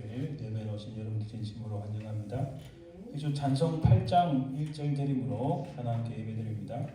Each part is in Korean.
주일 예배에 오신 여러분들 진심으로 환영합니다. 이주 찬송 8장 1절 드림으로 하나님께 예배드립니다.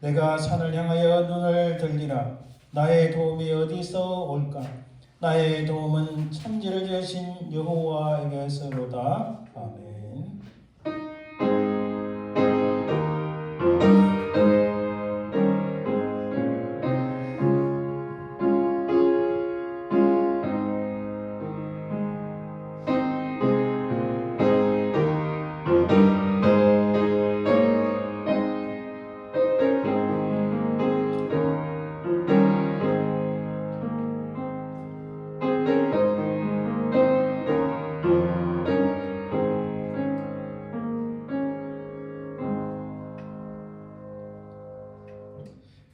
내가 산을 향하여 눈을 들리라. 나의 도움이 어디서 올까? 나의 도움은 천지를 지으신 여호와에게서로다. 아멘.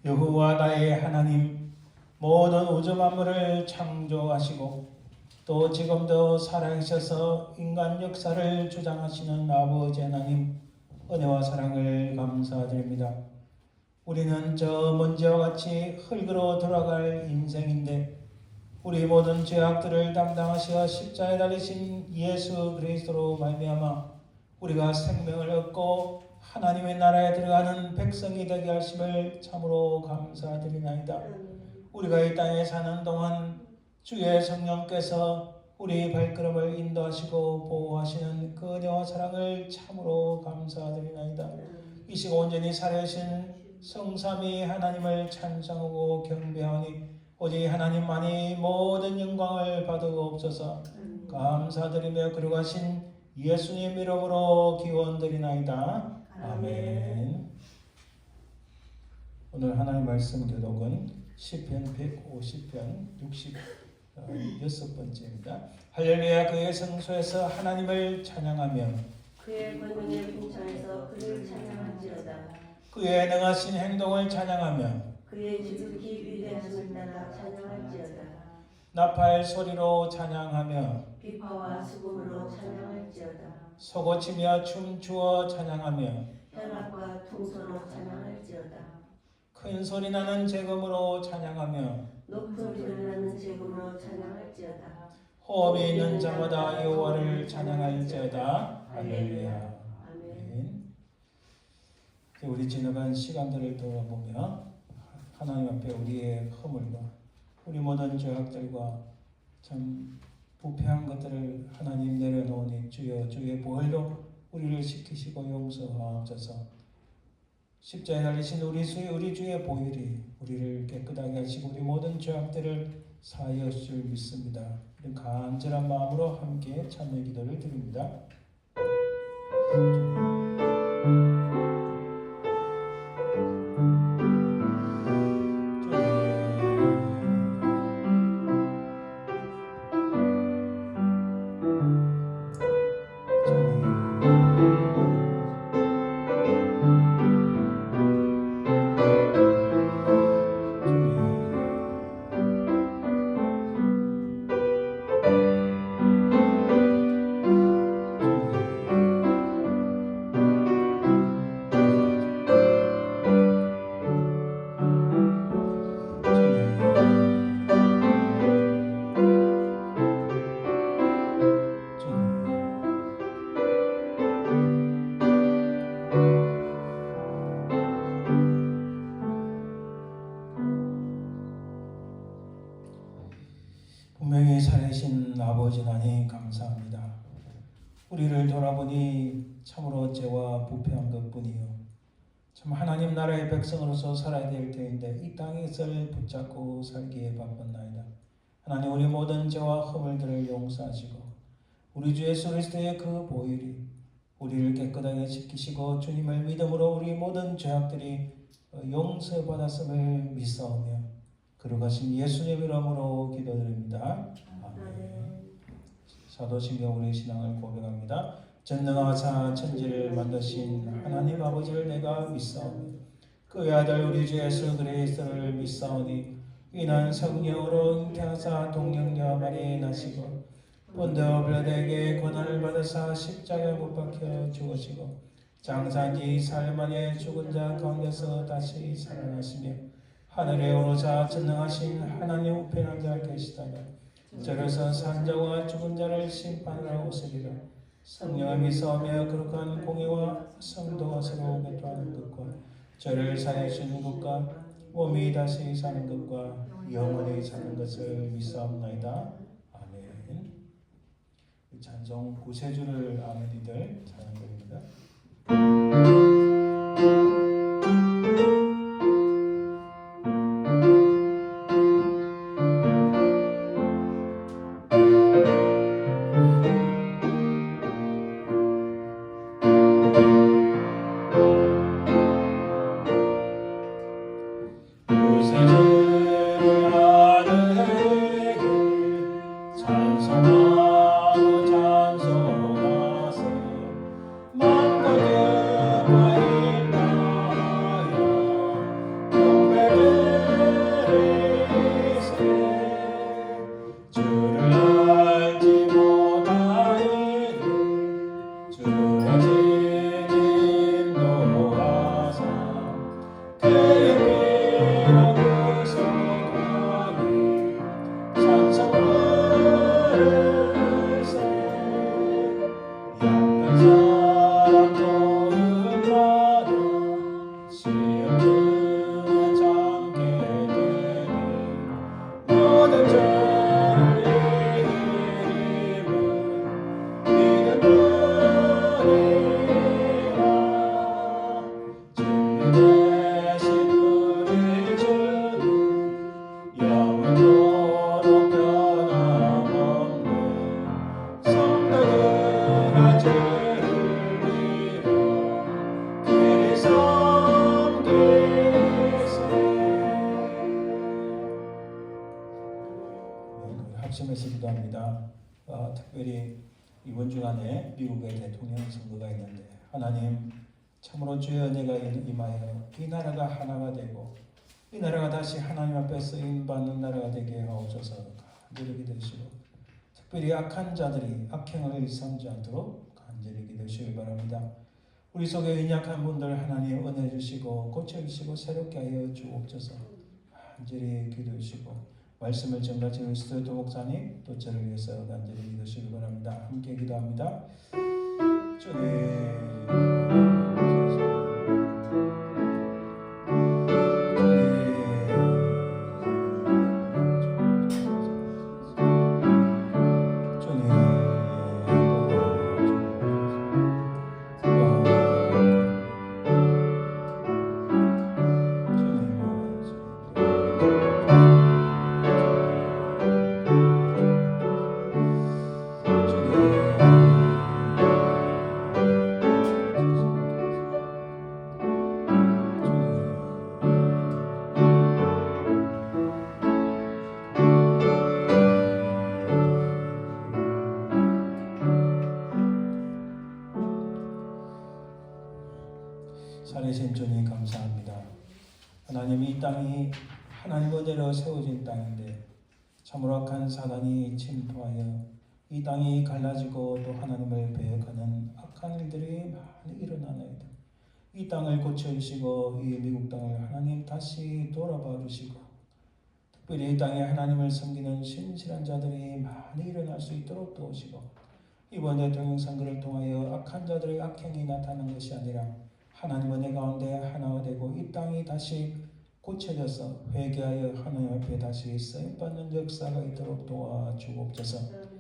여호와 나의 하나님, 모든 우주 만물을 창조하시고 또 지금도 살아계셔서 인간 역사를 주장하시는 아버지 하나님, 은혜와 사랑을 감사드립니다. 우리는 저 먼지와 같이 흙으로 돌아갈 인생인데 우리 모든 죄악들을 담당하시어 십자가에 달리신 예수 그리스도로 말미암아 우리가 생명을 얻고 하나님의 나라에 들어가는 백성이 되게 하심을 참으로 감사드리나이다. 우리가 이 땅에 사는 동안 주의 성령께서 우리 발걸음을 인도하시고 보호하시는 그 은혜와 사랑을 참으로 감사드리나이다. 이 시간 온전히 살아계신 성삼위 하나님을 찬송하고 경배하오니 오직 하나님만이 모든 영광을 받으옵소서. 감사드리며 그러가신 예수님 이름으로 기원드리나이다. 아멘. 오늘 하나님 말씀 교독은 시편 150편 66번째입니다. 할렐루야. 그의 성소에서 하나님을 찬양하며 그의 권능의 궁창에서 그를 찬양할지어다. 그의 능하신 행동을 찬양하며 그의 지극히 위대하심을 따라 찬양할지어다. 나팔 소리로 찬양하며 비파와 수금으로 찬양할지어다. 소고치며 춤추어 찬양하며 현악과 퉁소로 찬양할지어다. 큰 소리 나는 재금으로 찬양하며 높은 소리를 나는 재금으로 찬양할지어다. 호흡이 있는 자마다 여호와를 찬양할지어다. 할렐루야. 아멘. 우리 지나간 시간들을 돌아보며 하나님 앞에 우리의 허물과 우리 모든 죄악들과 참 부패한 것들을 하나님 내려놓으니 주여 주의 보혈로 우리를 지키시고 용서하옵소서. 십자가에 달리신 우리 주의 보혈이 우리를 깨끗하게 하시고 우리 모든 죄악들을 사하여 줄 믿습니다. 이런 간절한 마음으로 함께 참여 기도를 드립니다. 살아계신 아버지 하나님 감사합니다. 우리를 돌아보니 참으로 죄와 부패한 것뿐이요 참 하나님 나라의 백성으로서 살아야 될 때인데 이 땅에서 붙잡고 살기에 바쁜나이다. 하나님 우리 모든 죄와 허물들을 용서하시고 우리 주 예수 그리스도의 그 보혈이 우리를 깨끗하게 지키시고 주님을 믿음으로 우리 모든 죄악들이 용서받았음을 믿사오며 거룩하신 예수님 이름으로 기도드립니다. 아멘. 사도신경 우리의 신앙을 고백합니다. 전능하사 천지를 만드신 하나님 아버지를 내가 믿사오며 그의 아들 우리 주 예수 그리스도를 믿사오니 이는 성령으로 잉태하사 동령녀 마리아에 나시고 본디오 빌라도에게 고난을 받으사 십자가에 못 박혀 죽으시고 장사한 지 4일 만에 죽은 자 가운데서 다시 살아나시며 하늘에 오르사 전능하신 하나님 우편한 자 계시다며 저로서 산 자와 죽은 자를 심판하러 오시리라. 성령을 믿사오며 거룩한 공의와 성도가 서로 교통하는 것과 저를 살려주시는 것과 몸이 다시 사는 것과 영원히 사는 것을 믿사옵나이다. 아멘. 찬송 구세주를 아는 이들 찬양드립니다. 합심해서 기도합니다. 특별히 이번 주간에 미국의 대통령 선거가 있는데 하나님 참으로 주의 은혜가 임하여 이 나라가 하나가 되고 이 나라가 다시 하나님 앞에 쓰임받는 나라가 되게 하옵소서. 간절히 기도하시고 특별히 악한 자들이 악행을 삼지 않도록 간절히 기도하시기 바랍니다. 우리 속에 연약한 분들 하나님 은혜 주시고 고쳐주시고 새롭게 하여 주옵소서. 간절히 기도하시고 말씀을 전가지는 스튜디오 목사님 또 저를 위해서 간절히 기도하시기 바랍니다. 함께 기도합니다. 주님 살아계신 주님 감사합니다. 하나님 이 땅이 하나님 은혜로 세워진 땅인데 참으로 악한 사단이 침투하여 이 땅이 갈라지고 또 하나님을 배역하는 악한 일들이 많이 일어나나이다. 이 땅을 고쳐주시고 이 미국 땅을 하나님 다시 돌아봐 주시고 특별히 이 땅에 하나님을 섬기는 신실한 자들이 많이 일어날 수 있도록 도우시고 이번 대통령 선거를 통하여 악한 자들의 악행이 나타나는 것이 아니라 하나님 은혜 가운데 하나가 되고 이 땅이 다시 고쳐져서 회개하여 하나님 앞에 다시 쓰임받는 역사가 있도록 도와주옵소서.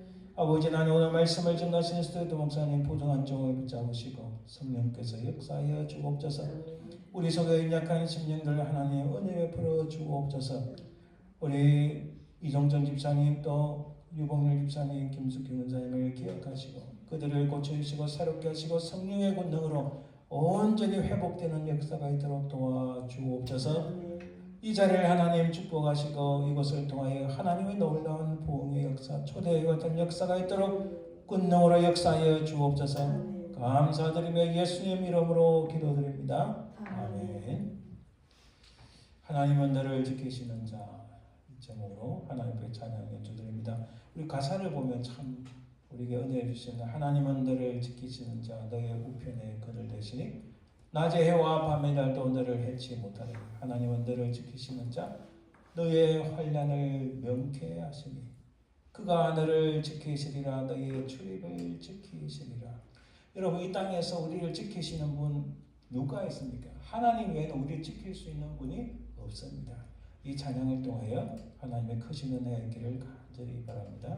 아버지 하나님 오늘 말씀을 증가하신 스테드 목사님 보증한 종을 붙잡으시고 성령께서 역사하여 주옵소서. 우리 속에 약한 심령들 하나님 은혜 베풀어 주옵소서. 우리 이종전 집사님 또 유봉률 집사님 김숙희 원사님을 기억하시고 그들을 고쳐주시고 새롭게 하시고 성령의 권능으로 온전히 회복되는 역사가 있도록 도와주옵소서. 이 자리를 하나님 축복하시고 이것을 통하여 하나님의 놀라운 부흥의 역사 초대의 같은 역사가 있도록 권능으로 역사하여 주옵소서. 감사드리며 예수님 이름으로 기도드립니다. 아멘. 하나님은 너를 지키시는 자 제목으로 하나님께 찬양해 주드립니다. 우리 가사를 보면 참 우리에게 은혜 주시는 하나님은 너를 지키시는 자 너의 우편에 그를 대시니 낮의 해와 밤의 달도 너를 해치 못하리라. 하나님은 너를 지키시는 자 너의 환난을 명쾌 하시니 그가 너를 지키시리라. 너의 출입을 지키시리라. 여러분 이 땅에서 우리를 지키시는 분 누가 있습니까? 하나님 외에는 우리를 지킬 수 있는 분이 없습니다. 이 찬양을 통하여 하나님의 크신 은혜가 있기를 간절히 바랍니다.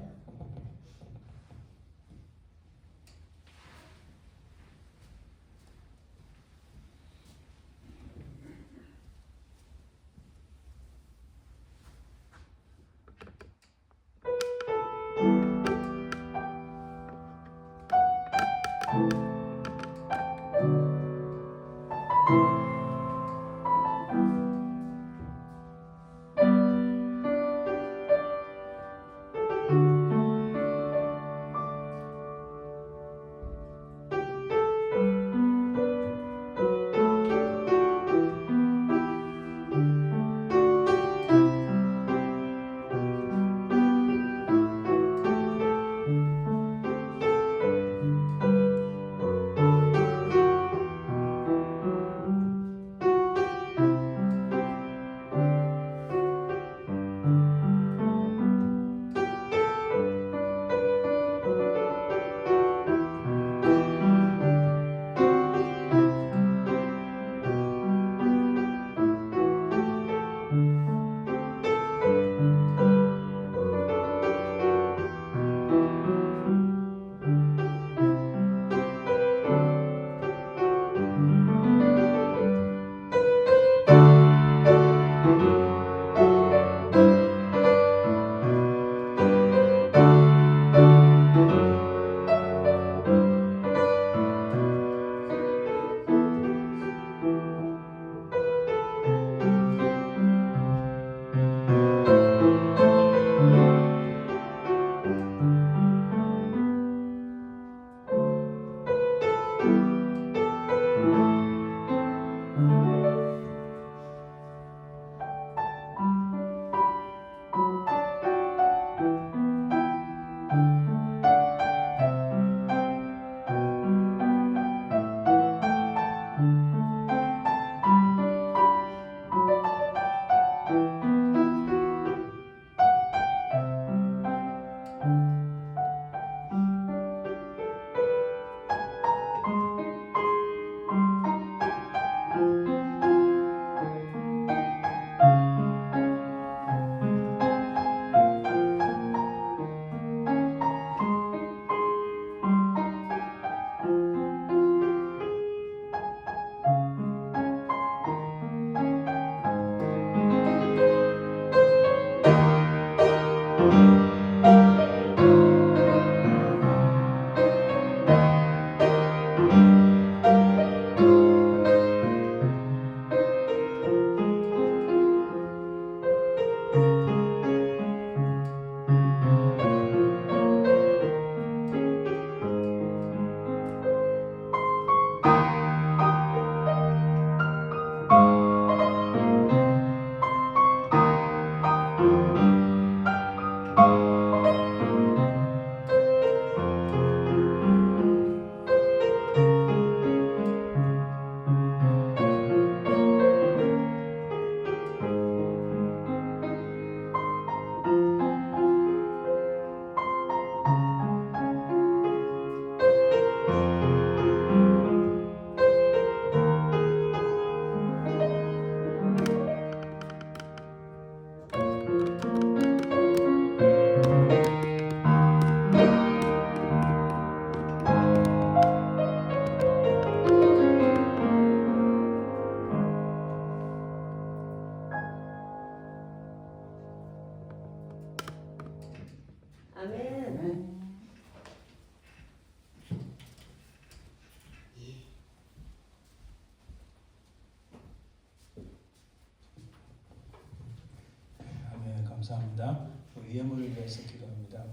감사합니다. 우리 예물을 위해서 기도합니다.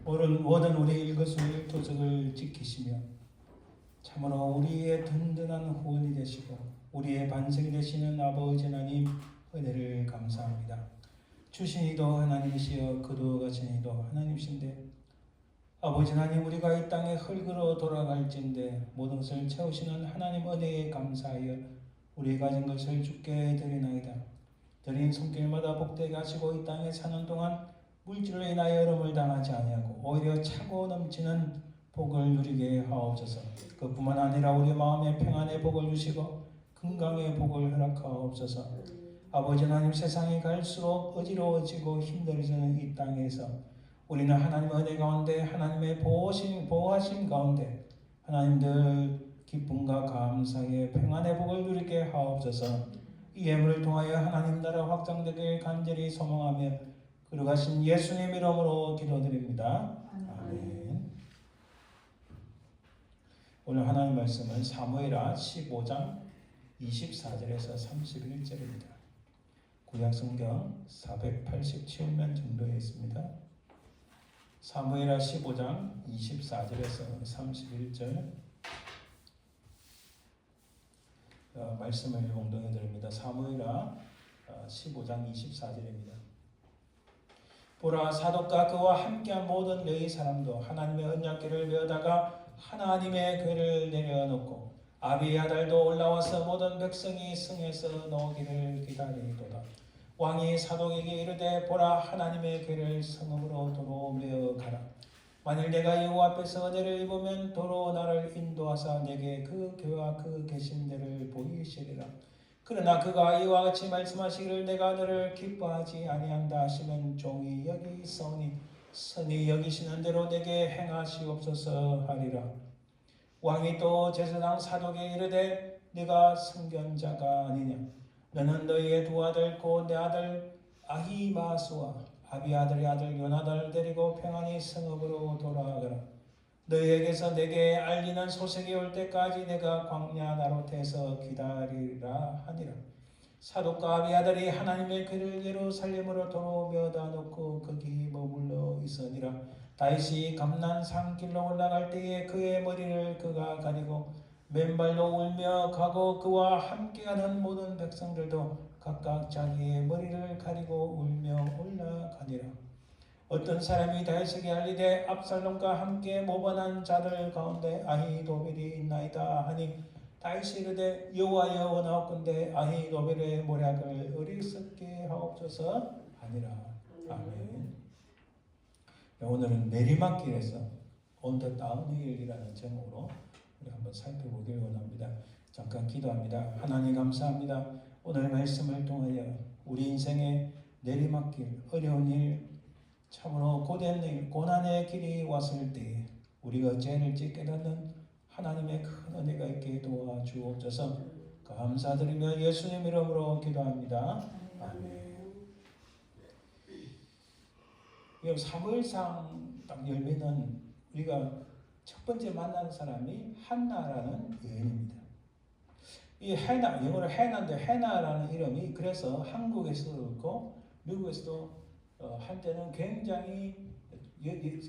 모든 우리 일거수일투족을 지키시며 참으로 우리의 든든한 후원이 되시고 우리의 반석이 되시는 아버지 하나님 은혜를 감사합니다. 주신 이도 하나님이시여 거두어가신 이도 하나님이신데 아버지 하나님 우리가 이 땅에 흙으로 돌아갈진데 모든 것을 채우시는 하나님 은혜에 감사하여 우리 가진 것을 주께 드리나이다. 드린 손길마다 복되게 하시고 이 땅에 사는 동안 물질로 인하여 어려움을 당하지 아니하고 오히려 차고 넘치는 복을 누리게 하옵소서. 그뿐만 아니라 우리 마음의 평안의 복을 주시고 건강의 복을 허락하옵소서. 아버지 하나님 세상이 갈수록 어지러워지고 힘들어지는 이 땅에서 우리는 하나님의 은혜 가운데 하나님의 보호하심 가운데 하나님들 기쁨과 감사의 평안의 복을 누리게 하옵소서. 이 예물을 통하여 하나님 나라 확장되길 간절히 소망하며 거룩하신 예수님 이름으로 기도드립니다. 아멘. 오늘 하나님 말씀은 사무엘하 15장 24절에서 31절입니다. 구약성경 487면 정도에 있습니다. 사무엘하 15장 24절에서 31절 말씀을 봉독해 드립니다. 사무엘하 15장 24절입니다. 보라 사독과 그와 함께한 모든 레위 사람도 하나님의 언약궤를 메어다가 하나님의 궤를 내려놓고 아비의 아들도 올라와서 모든 백성이 성에서 나오기를 기다리도다. 왕이 사독에게 이르되 보라 하나님의 궤를 성읍으로 도로 메어 가라. 만일 내가 여호와 앞에서 은혜를 입으면 도로 나를 인도하사 내게 그 궤와 그 계신 데를 보이시리라. 그러나 그가 이와 같이 말씀하시기를 내가 너를 기뻐하지 아니한다 하시면 종이 여기 있사오니 선이 여기시는 대로 내게 행하시옵소서 하리라. 왕이 또 제사장 사독에게 이르되 네가 선견자가 아니냐. 너는 너희의 두 아들 곧 내 아들 아히마스와 아비 아들의 아들 요나단을 데리고 평안히 성읍으로 돌아가라. 너희에게서 내게 알리는 소식이 올 때까지 내가 광야 나롯에서 기다리라 하니라. 사독과 아비 아들이 하나님의 궤를 예루살렘으로 도로 메어다 놓고 거기 머물러 있으니라. 다윗이 감난산 길로 올라갈 때에 그의 머리를 그가 가리고 맨발로 울며 가고 그와 함께가는 모든 백성들도 각각 자기의 머리를 가리고 울며 올라가니라. 어떤 사람이 다윗에게 알리되 압살롬과 함께 모반한 자들 가운데 아히도벨이 있나이다 하니 다윗이 이르되 여호와여 원하옵건대 아히도벨의 모략을 어리석게 하옵소서 하니라. 아멘. 오늘은 내리막길에서 On the downhill이라는 제목으로 우리 한번 살펴보길 원합니다. 잠깐 기도합니다. 하나님 감사합니다. 오늘 말씀을 통하여 우리 인생의 내리막길, 어려운 일, 참으로 고된 일, 고난의 길이 왔을 때 우리가 죄를 깨닫는 하나님의 큰 은혜가 있게 도와주옵소서. 감사드리며 예수님 이름으로 기도합니다. 아멘. 이 사무엘상 딱 열면은 우리가 첫 번째 만난 사람이 한나라는 여인입니다. 이 해나, 영어로 해나인데 해나라는 이름이 그래서 한국에서도 그렇고 미국에서도 한때는 굉장히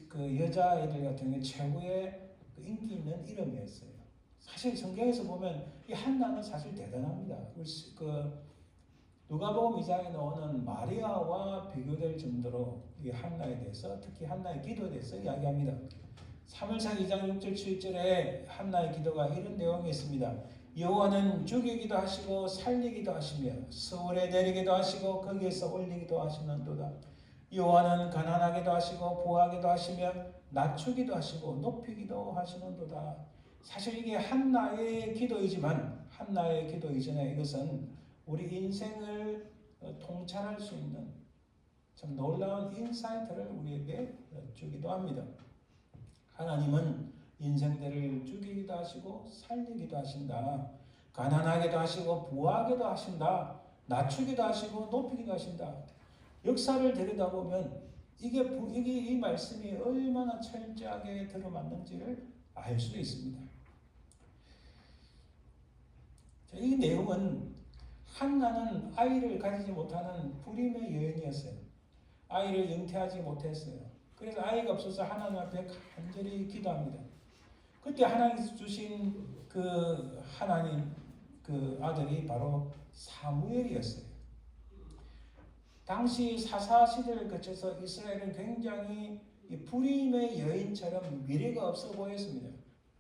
그 여자애들 같은 경우 최고의 그 인기 있는 이름이었어요. 사실 성경에서 보면 이 한나는 사실 대단합니다. 그 누가복음 2장에 나오는 마리아와 비교될 정도로 이 한나에 대해서 특히 한나의 기도에 대해서 이야기합니다. 사무엘상 2장 6절 7절에 한나의 기도가 이런 내용이 있습니다. 여호와는 죽이기도 하시고 살리기도 하시며 서울에 내리기도 하시고 거기에서 올리기도 하시는도다. 여호와는 가난하게도 하시고 부하게도 하시며 낮추기도 하시고 높이기도 하시는도다. 사실 이게 한나의 기도이지만 한나의 기도 이전에 이것은 우리 인생을 통찰할 수 있는 참 놀라운 인사이트를 우리에게 주기도 합니다. 하나님은 인생들을 죽이기도 하시고 살리기도 하신다. 가난하게도 하시고 부하게도 하신다. 낮추기도 하시고 높이기도 하신다. 역사를 들여다보면 이게 이 말씀이 얼마나 철저하게 들어맞는지를 알 수 있습니다. 이 내용은 한나는 아이를 가지지 못하는 불임의 여인이었어요. 아이를 잉태하지 못했어요. 그래서 아이가 없어서 하나님 앞에 간절히 기도합니다. 그때 하나님께서 주신 그 하나님 그 아들이 바로 사무엘이었어요. 당시 사사 시대를 거쳐서 이스라엘은 굉장히 불임의 여인처럼 미래가 없어 보였습니다.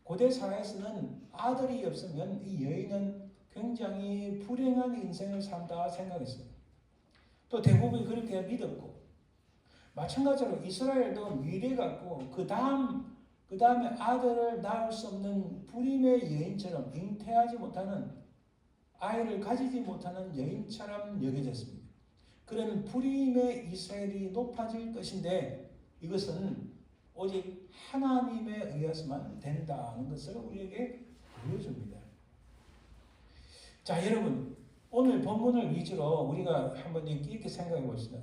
고대 사회에서는 아들이 없으면 이 여인은 굉장히 불행한 인생을 산다 생각했어요. 또 대부분이 그렇게 믿었고, 마찬가지로 이스라엘도 미래가 없고 그 다음에 아들을 낳을 수 없는 불임의 여인처럼 잉태하지 못하는 아이를 가지지 못하는 여인처럼 여겨졌습니다. 그런 불임의 이스라엘이 높아질 것인데 이것은 오직 하나님에 의해서만 된다는 것을 우리에게 보여줍니다. 자, 여러분, 오늘 본문을 위주로 우리가 한번 이렇게 생각해 봅시다.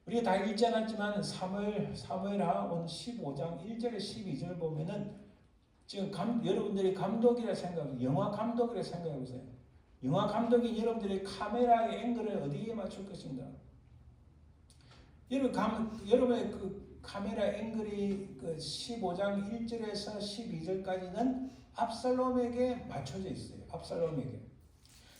우리가 다 읽지 않았지만 사무엘하 15장 1절에 12절 보면은 지금 여러분들이 감독이라 생각하세요. 영화 감독이라 생각해 보세요. 영화 감독이 여러분들의 카메라의 앵글을 어디에 맞출 것인가? 여러분의 그 카메라 앵글이 그 15장 1절에서 12절까지는 압살롬에게 맞춰져 있어요. 압살롬에게.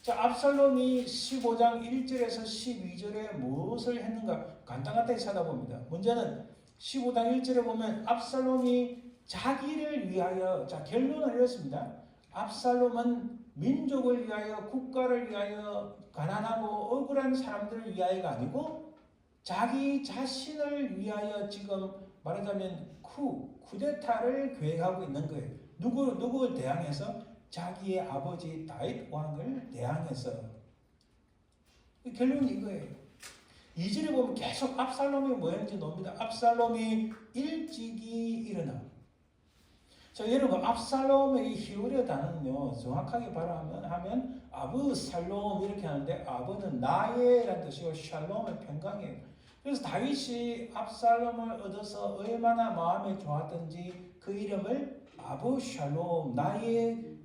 자, 압살롬이 15장 1절에서 12절에 무엇을 했는가? 간단하게 찾아봅니다. 문제는 15장 1절에 보면 압살롬이 자기를 위하여, 자, 결론을 이렇습니다. 압살롬은 민족을 위하여, 국가를 위하여, 가난하고 억울한 사람들을 위하여가 아니고 자기 자신을 위하여 지금 말하자면 쿠데타를 계획하고 있는 거예요. 누구를 대항해서? 자기의 아버지 다윗 왕을 대항해서. 결론이 이거예요. 2절에 보면 계속 압살롬이 뭐였는지 나옵니다. 압살롬이 일찍이 일어나. 자, 여러분, 압살롬의 히브리어 단어는요, 정확하게 발음하면 아브살롬 이렇게 하는데, 아브는 나의라는 뜻이고 샬롬의 평강이에요. 그래서 다윗이 압살롬을 얻어서 얼마나 마음에 좋았던지 그 이름을 아브샬롬, 나의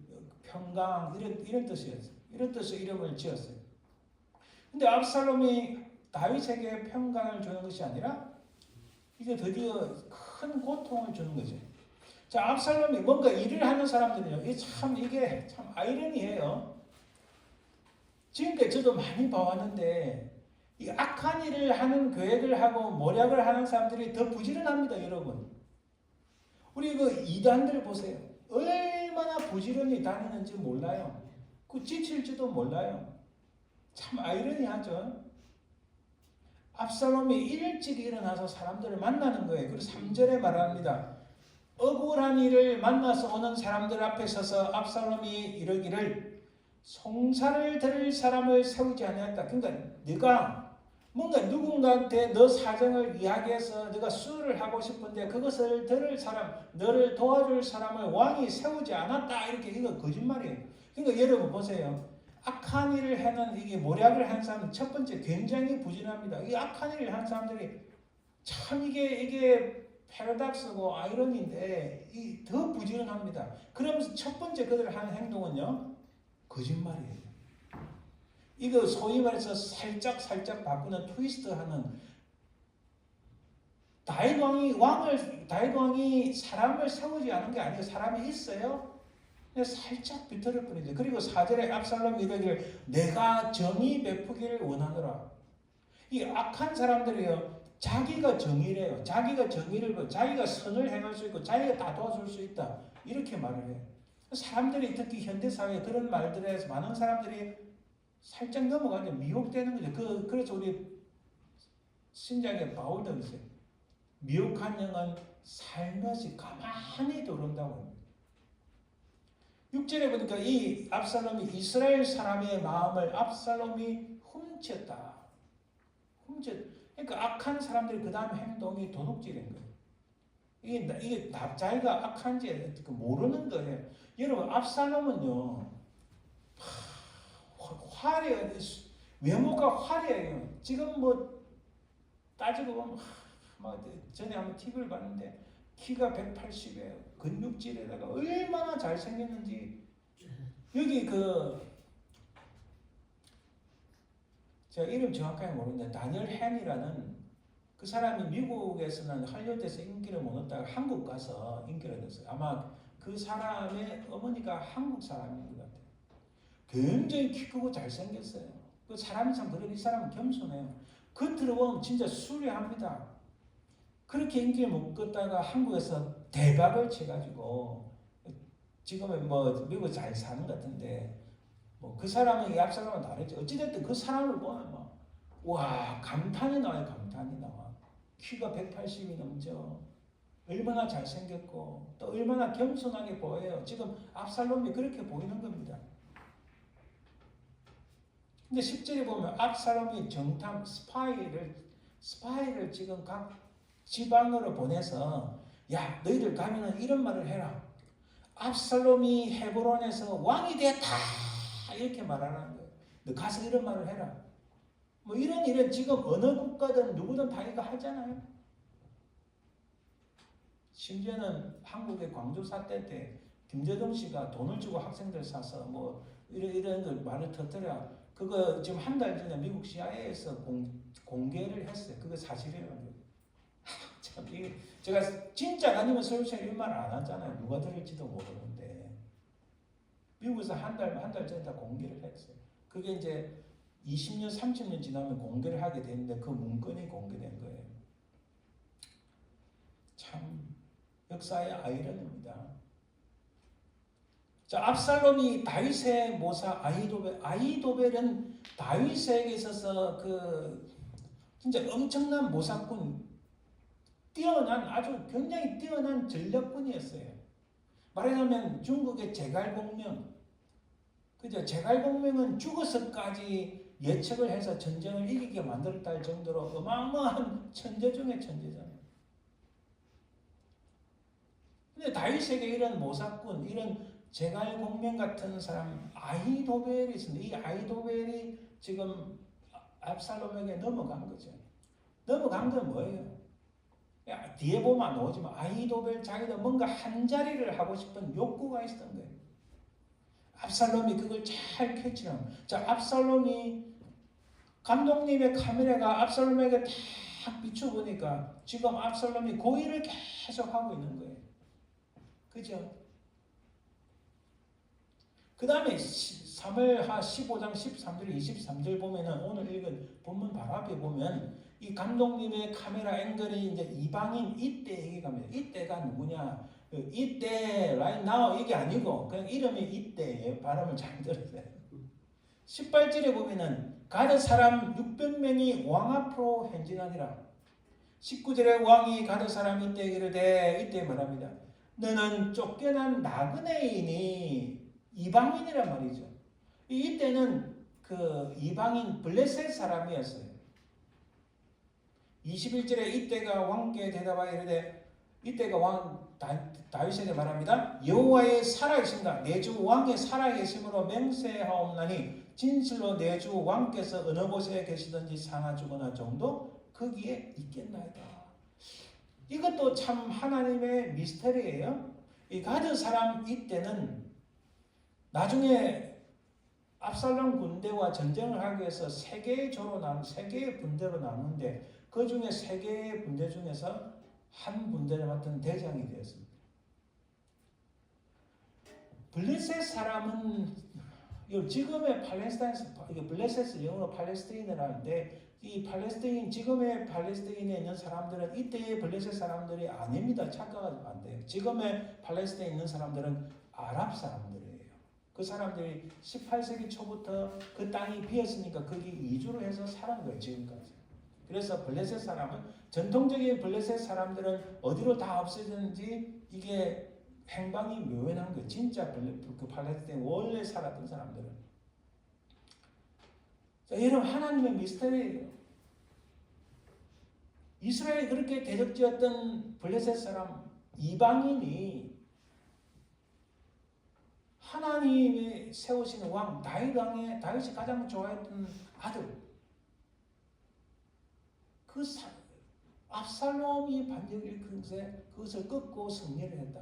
평강, 이런 뜻이었어요. 이런 뜻의 이름을 지었어요. 근데 압살롬이 다윗에게 평강을 주는 것이 아니라 이제 드디어 큰 고통을 주는 거죠. 자, 압살롬이 뭔가 일을 하는 사람들은요, 이게 참 아이러니해요. 지금까지 저도 많이 봐왔는데, 이 악한 일을 하는 계획을 하고 모략을 하는 사람들이 더 부지런합니다, 여러분. 우리 그 이단들 보세요. 얼마나 부지런히 다니는지 몰라요. 그 지칠지도 몰라요. 참 아이러니하죠. 압살롬이 일찍 일어나서 사람들을 만나는 거예요. 그리고 3절에 말합니다. 억울한 일을 만나서 오는 사람들 앞에 서서 압살롬이 이러기를 송사를 들을 사람을 세우지 아니했다. 그러니까 네가 뭔가 누군가한테 너 사정을 이야기해서 네가 수를 하고 싶은데 그것을 들을 사람, 너를 도와줄 사람을 왕이 세우지 않았다. 이거 거짓말이에요. 그러니까 여러분 보세요. 악한 일을 하는 이게 모략을 하는 사람은 첫 번째 굉장히 부진합니다. 이 악한 일을 하는 사람들이 참 이게 패러닥스고 아이러니인데 더 부지런합니다. 그러면서 첫 번째 그들 하는 행동은요, 거짓말이에요. 이거 소위 말해서 살짝 바꾸는 트위스트하는. 다윗 왕이 사람을 세우지 않은 게 아니에요. 사람이 있어요. 근데 살짝 비틀을 뿐이죠. 그리고 4절에 압살롬이 이르기를 내가 정의 베푸기를 원하노라. 이 악한 사람들이요, 자기가 정의래요. 자기가 정의를, 자기가 선을 행할 수 있고 자기가 다 도와줄 수 있다. 이렇게 말을 해요. 사람들이 특히 현대사회에 그런 말들에 해서 많은 사람들이 살짝 넘어가죠. 미혹되는 거죠. 그래서 우리 신약에 바울도 그랬어요. 미혹한 영은 살며시 가만히 들어온다고 합니다. 6절에 보니까 이 압살롬이 이스라엘 사람의 마음을 압살롬이 훔쳤다. 그러니까 악한 사람들이 그 다음 행동이 도둑질인 거예요. 이게 자기가 악한지 모르는 거예요. 여러분, 압살롬은요, 화려해요. 외모가 화려해요. 지금 뭐 따지고 보면 전에 한번 TV를 봤는데 키가 180이에요. 근육질에다가 얼마나 잘생겼는지. 여기 제가 이름 정확하게 모르는데 다니엘 헨이라는 그 사람이 미국에서는 할리우드에서 인기를 못 얻다가 한국 가서 인기를 얻었어요. 아마 그 사람의 어머니가 한국 사람인 것 같아요. 굉장히 키 크고 잘생겼어요. 그 사람이 참 그래도 이 사람은 겸손해요. 겉으로 보면 진짜 수려합니다. 그렇게 인기를 못 얻다가 한국에서 대박을 쳐가지고 지금은 뭐 미국 잘 사는 것 같은데 뭐 그 사람은 이 앞 사람은 다르죠. 어찌됐든 그 사람을 보면 와 감탄이 나와요. 감탄이 나와. 키가 180이 넘죠. 얼마나 잘생겼고 또 얼마나 겸손하게 보여요. 지금 압살롬이 그렇게 보이는 겁니다. 근데 10절에 보면 압살롬이 정탐 스파이를 지금 각 지방으로 보내서 야 너희들 가면은 이런 말을 해라. 압살롬이 헤브론에서 왕이 되었다 이렇게 말하는 거예요. 너 가서 이런 말을 해라. 뭐 이런 지금 어느 국가든 누구든 다 이거 하잖아요. 심지어는 한국의 광주 사태 때 김재동 씨가 돈을 주고 학생들 사서 뭐 이런 걸 말을 터뜨려. 그거 지금 한 달 전에 미국 CIA에서 공개를 했어요. 그거 사실이라는 거예요. 참 이게 제가 진짜 아니면 서울시에 이런 말 안 하잖아요. 누가 들을지도 모르는데 미국에서 한 달 전에 다 공개를 했어요. 그게 이제 20년, 30년 지나면 공개를 하게 되는데 그 문건이 공개된 거예요. 참 역사의 아이러니입니다. 자, 압살롬이 다윗의 모사 아히도벨은 다윗에게 있어서 그 진짜 엄청난 모사꾼, 뛰어난 아주 굉장히 뛰어난 전략군이었어요. 말하자면 중국의 제갈공명, 그죠? 제갈공명은 죽어서까지 예측을 해서 전쟁을 이기게 만들었다 할 정도로 어마어마한 천재 중에 천재잖아요. 근데 다윗에게 이런 모사꾼, 이런 제갈공명 같은 사람 아히도벨이 있습니다. 이 아히도벨이 지금 압살롬에게 넘어간 거죠. 넘어간 건 뭐예요? 뒤에 보면 나오지만 아히도벨 자기도 뭔가 한 자리를 하고 싶은 욕구가 있었던 거예요. 압살롬이 그걸 잘 캐치하면 자 압살롬이 감독님의 카메라가 압살롬에게 딱 비춰보니까 지금 압살롬이 고의를 계속 하고 있는 거예요. 그죠? 그 다음에 사무엘하 15장 13절 23절 보면은 오늘 읽은 본문 바로 앞에 보면 이 감독님의 카메라 앵글이 이제 이방인 이때 얘기합니다. 이때가 누구냐? 이때 right now 이게 아니고 그냥 이름이 이때예요. 발음을 잘 들으세요. 18절에 보면은 가드 사람 600명이 왕 앞으로 행진하니라. 19절에 왕이 가드 사람 이때 이르되 이때 말합니다. 너는 쫓겨난 나그네인이 이방인이란 말이죠. 이때는 그 이방인 블레셋 사람이었어요. 21절에 이때가 왕께 대답하여 이르되 이때가 왕 다윗에게 말합니다. 여호와의 살아계신다. 내 주 왕의 살아계심으로 맹세하옵나니 진실로 내 주 왕께서 어느 곳에 계시든지 사나 죽거나 정도 거기에 있겠나이다. 이것도 참 하나님의 미스터리예요. 이 가드 사람 이때는 나중에 압살롬 군대와 전쟁을 하기 위해서 세 개의 분대로 나누는데 그 중에 세 개의 분대 중에서 한 분대를 맡은 대장이 되었습니다. 블레셋 사람은 지금의 팔레스타인에서 블레셋을 영어로 팔레스타인을 하는데 이 팔레스타인 지금의 팔레스타인에 있는 사람들은 이때의 블레셋 사람들이 아닙니다. 착각하면 안 돼요. 지금의 팔레스타인에 있는 사람들은 아랍 사람들이에요. 그 사람들이 18세기 초부터 그 땅이 비었으니까 거기 이주를 해서 살은 거예요. 지금까지. 그래서 블레셋 사람은 전통적인 블레셋 사람들은 어디로 다 없어졌는지 이게 행방이 묘연한 거예요. 진짜 그 팔레스타인 원래 살았던 사람들은. 자, 여러분 하나님의 미스터리예요. 이스라엘이 그렇게 대적지었던 블레셋 사람 이방인이 하나님이 세우시는 왕 다윗이 가장 좋아했던 아들 그 압살롬이 반역을 일으킨 것에 그것을 꺾고 승리를 했다.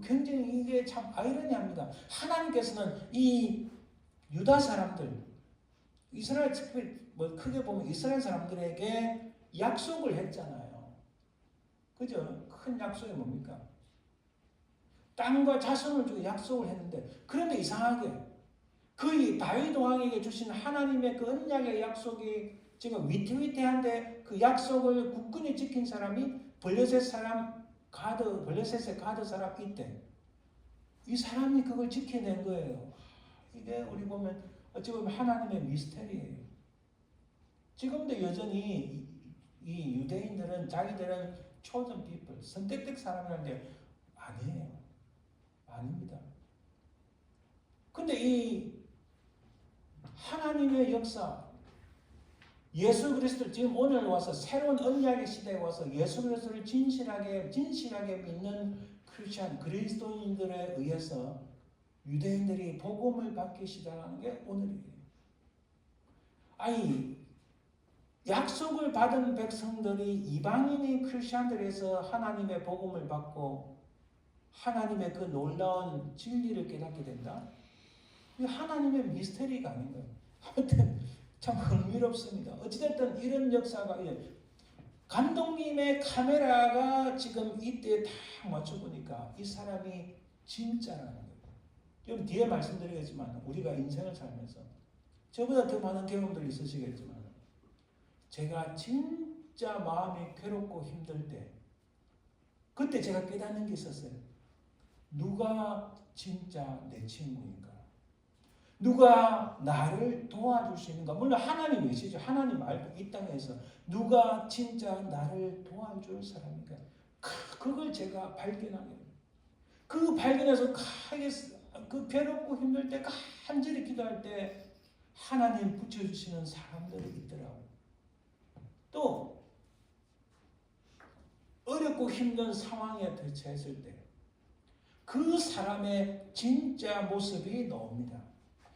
굉장히 이게 참 아이러니합니다. 하나님께서는 이 유다 사람들 이스라엘 특별히 뭐 크게 보면 이스라엘 사람들에게 약속을 했잖아요. 그죠? 큰 약속이 뭡니까? 땅과 자손을 주고 약속을 했는데, 그런데 이상하게 그 다윗 왕에게 주신 하나님의 그 언약의 약속이 지금 위태위태한데 그 약속을 굳건히 지킨 사람이 블레셋의 가드 사람 이때 이 사람이 그걸 지켜낸 거예요. 이게 우리 보면 어찌 보면 하나님의 미스터리예요. 지금도 여전히 이 유대인들은 자기들은 chosen people, 선택된 사람이라는데 아니에요. 아닙니다. 근데 이 하나님의 역사, 예수 그리스도 지금 오늘 와서 새로운 언약의 시대에 와서 예수 그리스도를 진실하게 믿는 크리스천 그리스도인들에 의해서 유대인들이 복음을 받기 시작하는 게 오늘이에요. 아니 약속을 받은 백성들이 이방인의 크리스천들에서 하나님의 복음을 받고 하나님의 그 놀라운 진리를 깨닫게 된다. 이게 하나님의 미스터리가 아닌가요? 아무튼 참 흥미롭습니다. 어찌됐든 이런 역사가 감독님의 카메라가 지금 이때 딱 맞춰보니까 이 사람이 진짜라는 거예요. 여러분 뒤에 말씀드리겠지만 우리가 인생을 살면서 저보다 더 많은 경험들이 있으시겠지만 제가 진짜 마음이 괴롭고 힘들 때 그때 제가 깨닫는 게 있었어요. 누가 진짜 내 친구인가? 누가 나를 도와줄 수 있는가? 물론 하나님 계시죠. 하나님 알고 이 땅에서 누가 진짜 나를 도와줄 사람인가? 그걸 제가 발견하게 됩니다. 그 발견해서 그 괴롭고 힘들 때 간절히 기도할 때 하나님 붙여주시는 사람들이 있더라고요. 또 어렵고 힘든 상황에 대처했을 때 그 사람의 진짜 모습이 나옵니다.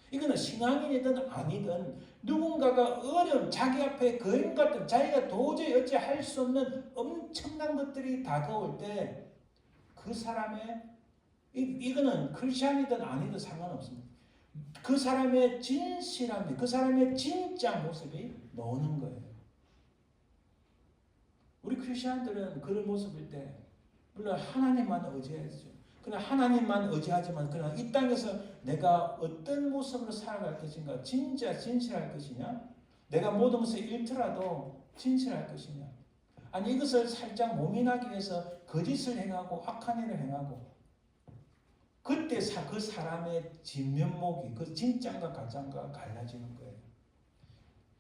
이거는 신앙인이든 아니든 누군가가 어려운 자기 앞에 거인 같은 자기가 도저히 어찌 할 수 없는 엄청난 것들이 다가올 때 그 사람의 이거는 크리스천이든 아니든 상관없습니다. 그 사람의 진실함이 그 사람의 진짜 모습이 나오는 거예요. 우리 크리스천들은 그런 모습일 때 물론 하나님만 의지하죠. 그러나 하나님만 의지하지만 그러나 이 땅에서 내가 어떤 모습으로 살아갈 것인가? 진짜 진실할 것이냐? 내가 모든 것을 잃더라도 진실할 것이냐? 아니 이것을 살짝 모면하기 위해서 거짓을 행하고 악한 일을 행하고 그때 그 사람의 진면목이 그 진짜가 가짜가 갈라지는 거예요.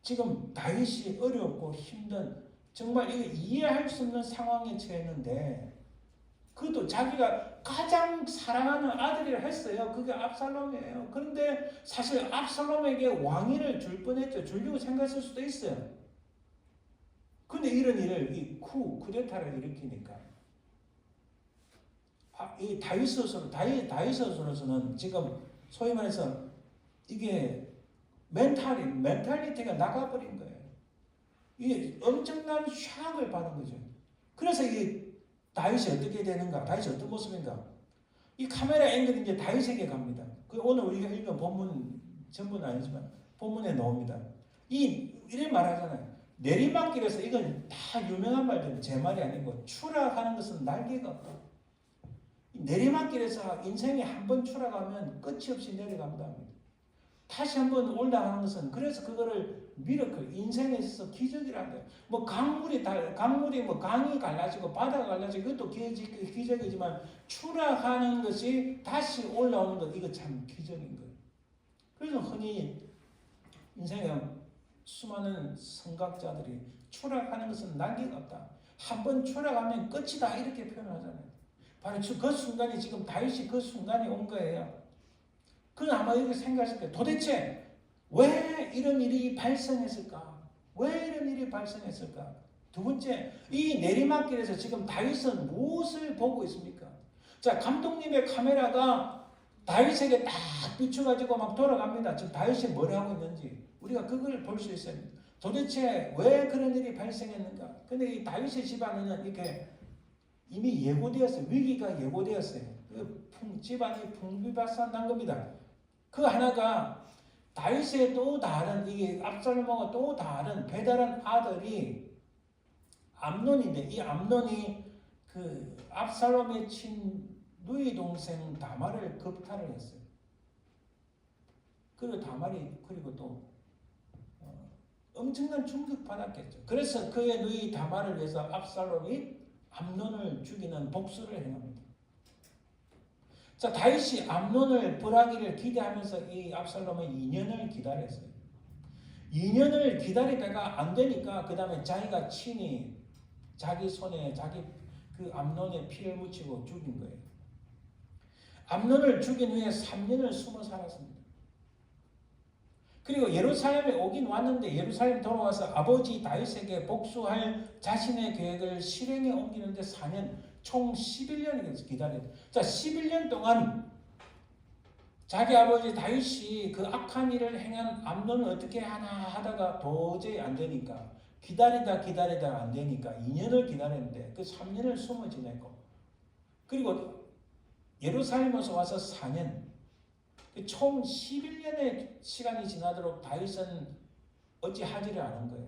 지금 다윗이 어렵고 힘든 정말 이거 이해할 수 없는 상황에 처했는데 그것도 자기가 가장 사랑하는 아들이라 했어요. 그게 압살롬이에요. 그런데 사실 압살롬에게 왕위를 줄 뻔했죠. 주려고 생각했을 수도 있어요. 근데 이런 일을 이 쿠데타를 일으키니까 이 다윗으로서는 지금 소위 말해서 이게 멘탈리티가 나가버린 거예요. 이게 엄청난 샥을 받은 거죠. 그래서 이 다윗이 어떻게 되는가? 다윗이 어떤 모습인가? 이 카메라 앵글이 이제 다윗에게 갑니다. 그 오늘 우리가 읽은 본문 전부는 아니지만 본문에 나옵니다. 이래 말하잖아요. 내리막길에서 이건 다 유명한 말들 제 말이 아니고 추락하는 것은 날개가 없다. 내리막길에서 인생이 한번 추락하면 끝이 없이 내려간다. 다시 한번 올라가는 것은 그래서 그거를 미러클 인생에 있어서 기적이라는 거예요. 뭐 강이 갈라지고 바다가 갈라지고 그것도 기적이지만 추락하는 것이 다시 올라오는 것 이거 참 기적인 거예요. 그래서 흔히 인생에 수많은 성각자들이 추락하는 것은 날개가 없다. 한번 추락하면 끝이다 이렇게 표현하잖아요. 바로 그 순간이 지금 다윗이 그 순간이 온 거예요. 그는 아마 이렇게 생각했을 거예요. 도대체 왜 이런 일이 발생했을까? 왜 이런 일이 발생했을까? 두 번째, 이 내리막길에서 지금 다윗은 무엇을 보고 있습니까? 자, 감독님의 카메라가 다윗에게 딱 비춰가지고 막 돌아갑니다. 지금 다윗이 뭘 하고 있는지 우리가 그걸 볼 수 있어요. 도대체 왜 그런 일이 발생했는가? 근데 이 다윗의 집안에는 이렇게 이미 예고되었어요. 위기가 예고되었어요. 집안이 풍비박산 난 겁니다. 그 하나가 다윗의 또 다른 이게 압살롬하고 또 다른 배달한 아들이 암논인데 이 암논이 그 압살롬의 친 누이 동생 다말을 겁탈을 했어요. 그리고 다말이 그리고 또 엄청난 충격 받았겠죠. 그래서 그의 누이 다말을 위해서 압살롬이 암논을 죽이는 복수를 행합니다. 자, 다윗이 암논을 벌하기를 기대하면서 이 압살롬은 2년을 기다렸어요. 2년을 기다리다가 안 되니까 그 다음에 자기가 친히 자기 손에 자기 그 암논의 피를 묻히고 죽인 거예요. 암논을 죽인 후에 3년을 숨어 살았습니다. 그리고 예루살렘에 오긴 왔는데 예루살렘 돌아와서 아버지 다윗에게 복수할 자신의 계획을 실행에 옮기는데 4년, 총 11년을 기다려요. 자, 11년 동안 자기 아버지 다윗이 그 악한 일을 행한 암논을 어떻게 하나 하다가 도저히 안 되니까 기다리다 안 되니까 2년을 기다렸는데 그 3년을 숨어 지내고 그리고 예루살렘에서 와서 4년 총 11년의 시간이 지나도록 다윗은 어찌 하지를 않은 거예요.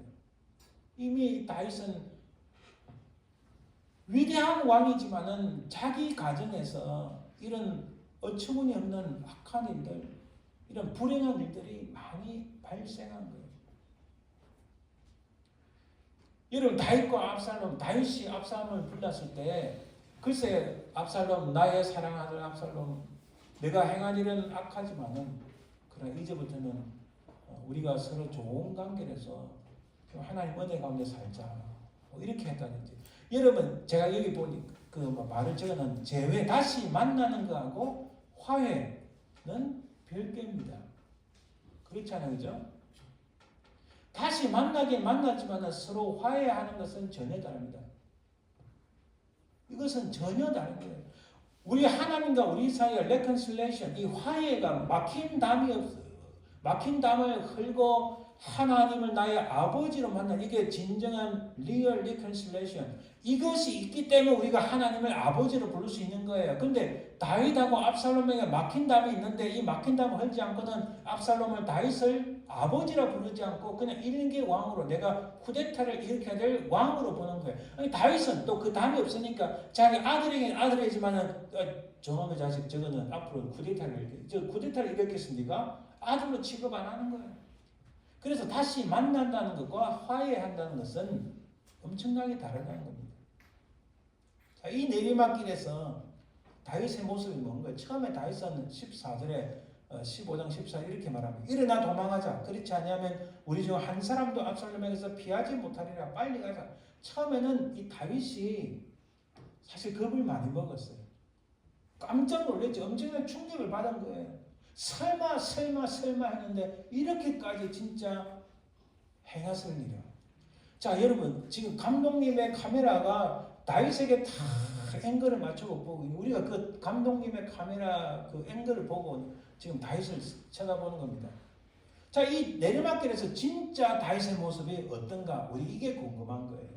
이미 다윗은 위대한 왕이지만은 자기 가정에서 이런 어처구니없는 악한 일들, 이런 불행한 일들이 많이 발생한 거예요. 여러분 다윗과 압살롬, 다윗이 압살롬을 불렀을 때 글쎄 압살롬 나의 사랑하는 압살롬 내가 행한 일은 악하지만은 그러나 이제부터는 우리가 서로 좋은 관계에서 하나님 은혜 가운데 살자 이렇게 했다든지 여러분 제가 여기 보니 그 말을 적어놓은 재회 다시 만나는 거하고 화해는 별개입니다. 그렇잖아요, 그죠? 다시 만나긴 만났지만 서로 화해하는 것은 전혀 다릅니다. 이것은 전혀 다른 거예요. 우리 하나님과 우리 사이의 reconciliation, 이 화해가 막힌 담이 없어요. 막힌 담을 흘고 하나님을 나의 아버지로 만난 이게 진정한 real reconciliation. 이것이 있기 때문에 우리가 하나님을 아버지로 부를 수 있는 거예요. 근데 다윗하고 압살롬에게 막힌 담이 있는데 이 막힌 담을 흘지 않고는 압살롬을 다윗을 아버지라 부르지 않고 그냥 일개 왕으로 내가 쿠데타를 일으켜야 될 왕으로 보는 거예요. 아니 다윗은 또 그 담이 없으니까 자기 아들에게는 아들이지만은 저놈의 자식 저거는 앞으로 쿠데타를 일으켜 저 쿠데타를 일으켰으니까 아들로 취급 안 하는 거예요. 그래서 다시 만난다는 것과 화해한다는 것은 엄청나게 다르다는 겁니다. 자, 이 내리막길에서 다윗의 모습이 뭔가요? 처음에 다윗은 14절에 15장 14절 이렇게 말합니다. 일어나 도망하자. 그렇지 않으면 우리 중 한 사람도 압살롬에게서 피하지 못하리라. 빨리 가자. 처음에는 이 다윗이 사실 겁을 많이 먹었어요. 깜짝 놀랐죠. 엄청난 충격을 받은 거예요. 설마 했는데 이렇게까지 진짜 행했을 리라. 자, 여러분 지금 감독님의 카메라가 다윗에게 다 앵글을 맞추고 보고 우리가 그 감독님의 카메라 그 앵글을 보고 지금 다윗을 쳐다보는 겁니다. 자, 이 내리막길에서 진짜 다윗의 모습이 어떤가? 우리 이게 궁금한 거예요.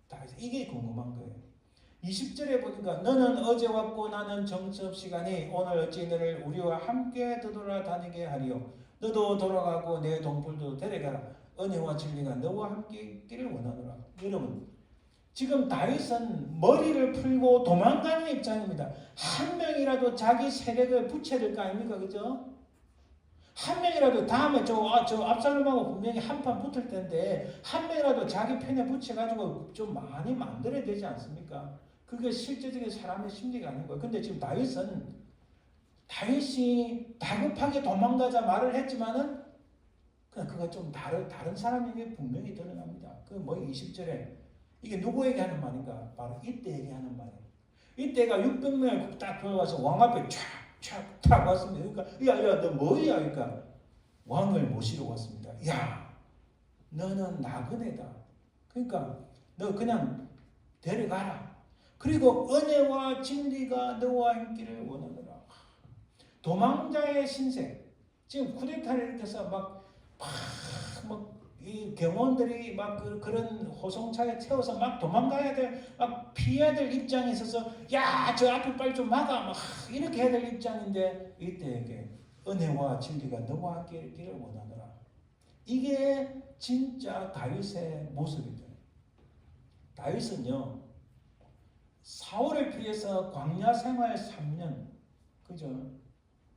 다윗 이게 궁금한 거예요. 20절에 보니까 너는 어제 왔고 나는 정처 시간이 오늘 어찌 너를 우리와 함께 되돌아다니게 하리요. 너도 돌아가고 내 동풀도 데려가라. 은혜와 진리가 너와 함께 있기를 원하노라. 여러분 지금 다윗은 머리를 풀고 도망가는 입장입니다. 한 명이라도 자기 세력을 붙여야 될 거 아닙니까? 그죠? 한 명이라도 다음에 저 압살롬하고 분명히 한판 붙을 텐데 한 명이라도 자기 편에 붙여가지고 좀 많이 만들어야 되지 않습니까? 그게 실제적인 사람의 심리가 아닌 거예요. 근데 지금 다윗이 다급하게 도망가자 말을 했지만은 그냥 그거 좀 다른 사람에게 분명히 드러납니다. 그 뭐 20절에 이게 누구에게 하는 말인가? 바로 이때 얘기하는 말이에요. 이때가 600명을 딱 들어가서 왕 앞에 촥 왔습니다. 그러니까 야 너 뭐야? 그러니까 왕을 모시러 왔습니다. 야 너는 나그네다. 그러니까 너 그냥 데려가라. 그리고 은혜와 진리가 너와 있기를 원하노라. 도망자의 신세. 지금 쿠데타를 일으켜서 이 경호원들이 그런 호송차에 태워서 막 도망가야 될, 막 피해야 될 입장에 있어서 야, 저 앞에 빨리 좀 막아. 막 이렇게 해야 될 입장인데 이때에게 은혜와 진리가 너와 함께 있기를 원하노라. 이게 진짜 다윗의 모습이다. 다윗은요, 사울을 피해서 광야 생활 3년, 그죠?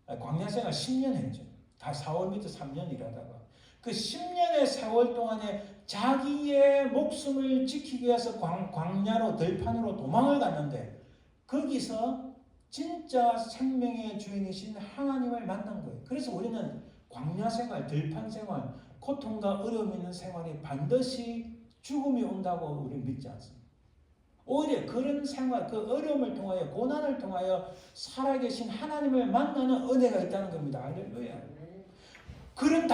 광야 생활 10년 했죠. 다 사울 밑에 3년 일하다가 그 10년의 세월 동안에 자기의 목숨을 지키기 위해서 광야로 들판으로 도망을 갔는데 거기서 진짜 생명의 주인이신 하나님을 만난 거예요. 그래서 우리는 광야 생활, 들판 생활, 고통과 어려움 있는 생활이 반드시 죽음이 온다고 우리는 믿지 않습니다. 오히려 그런 생활, 그 어려움을 통하여, 고난을 통하여 살아계신 하나님을 만나는 은혜가 있다는 겁니다. 할렐루야. 그런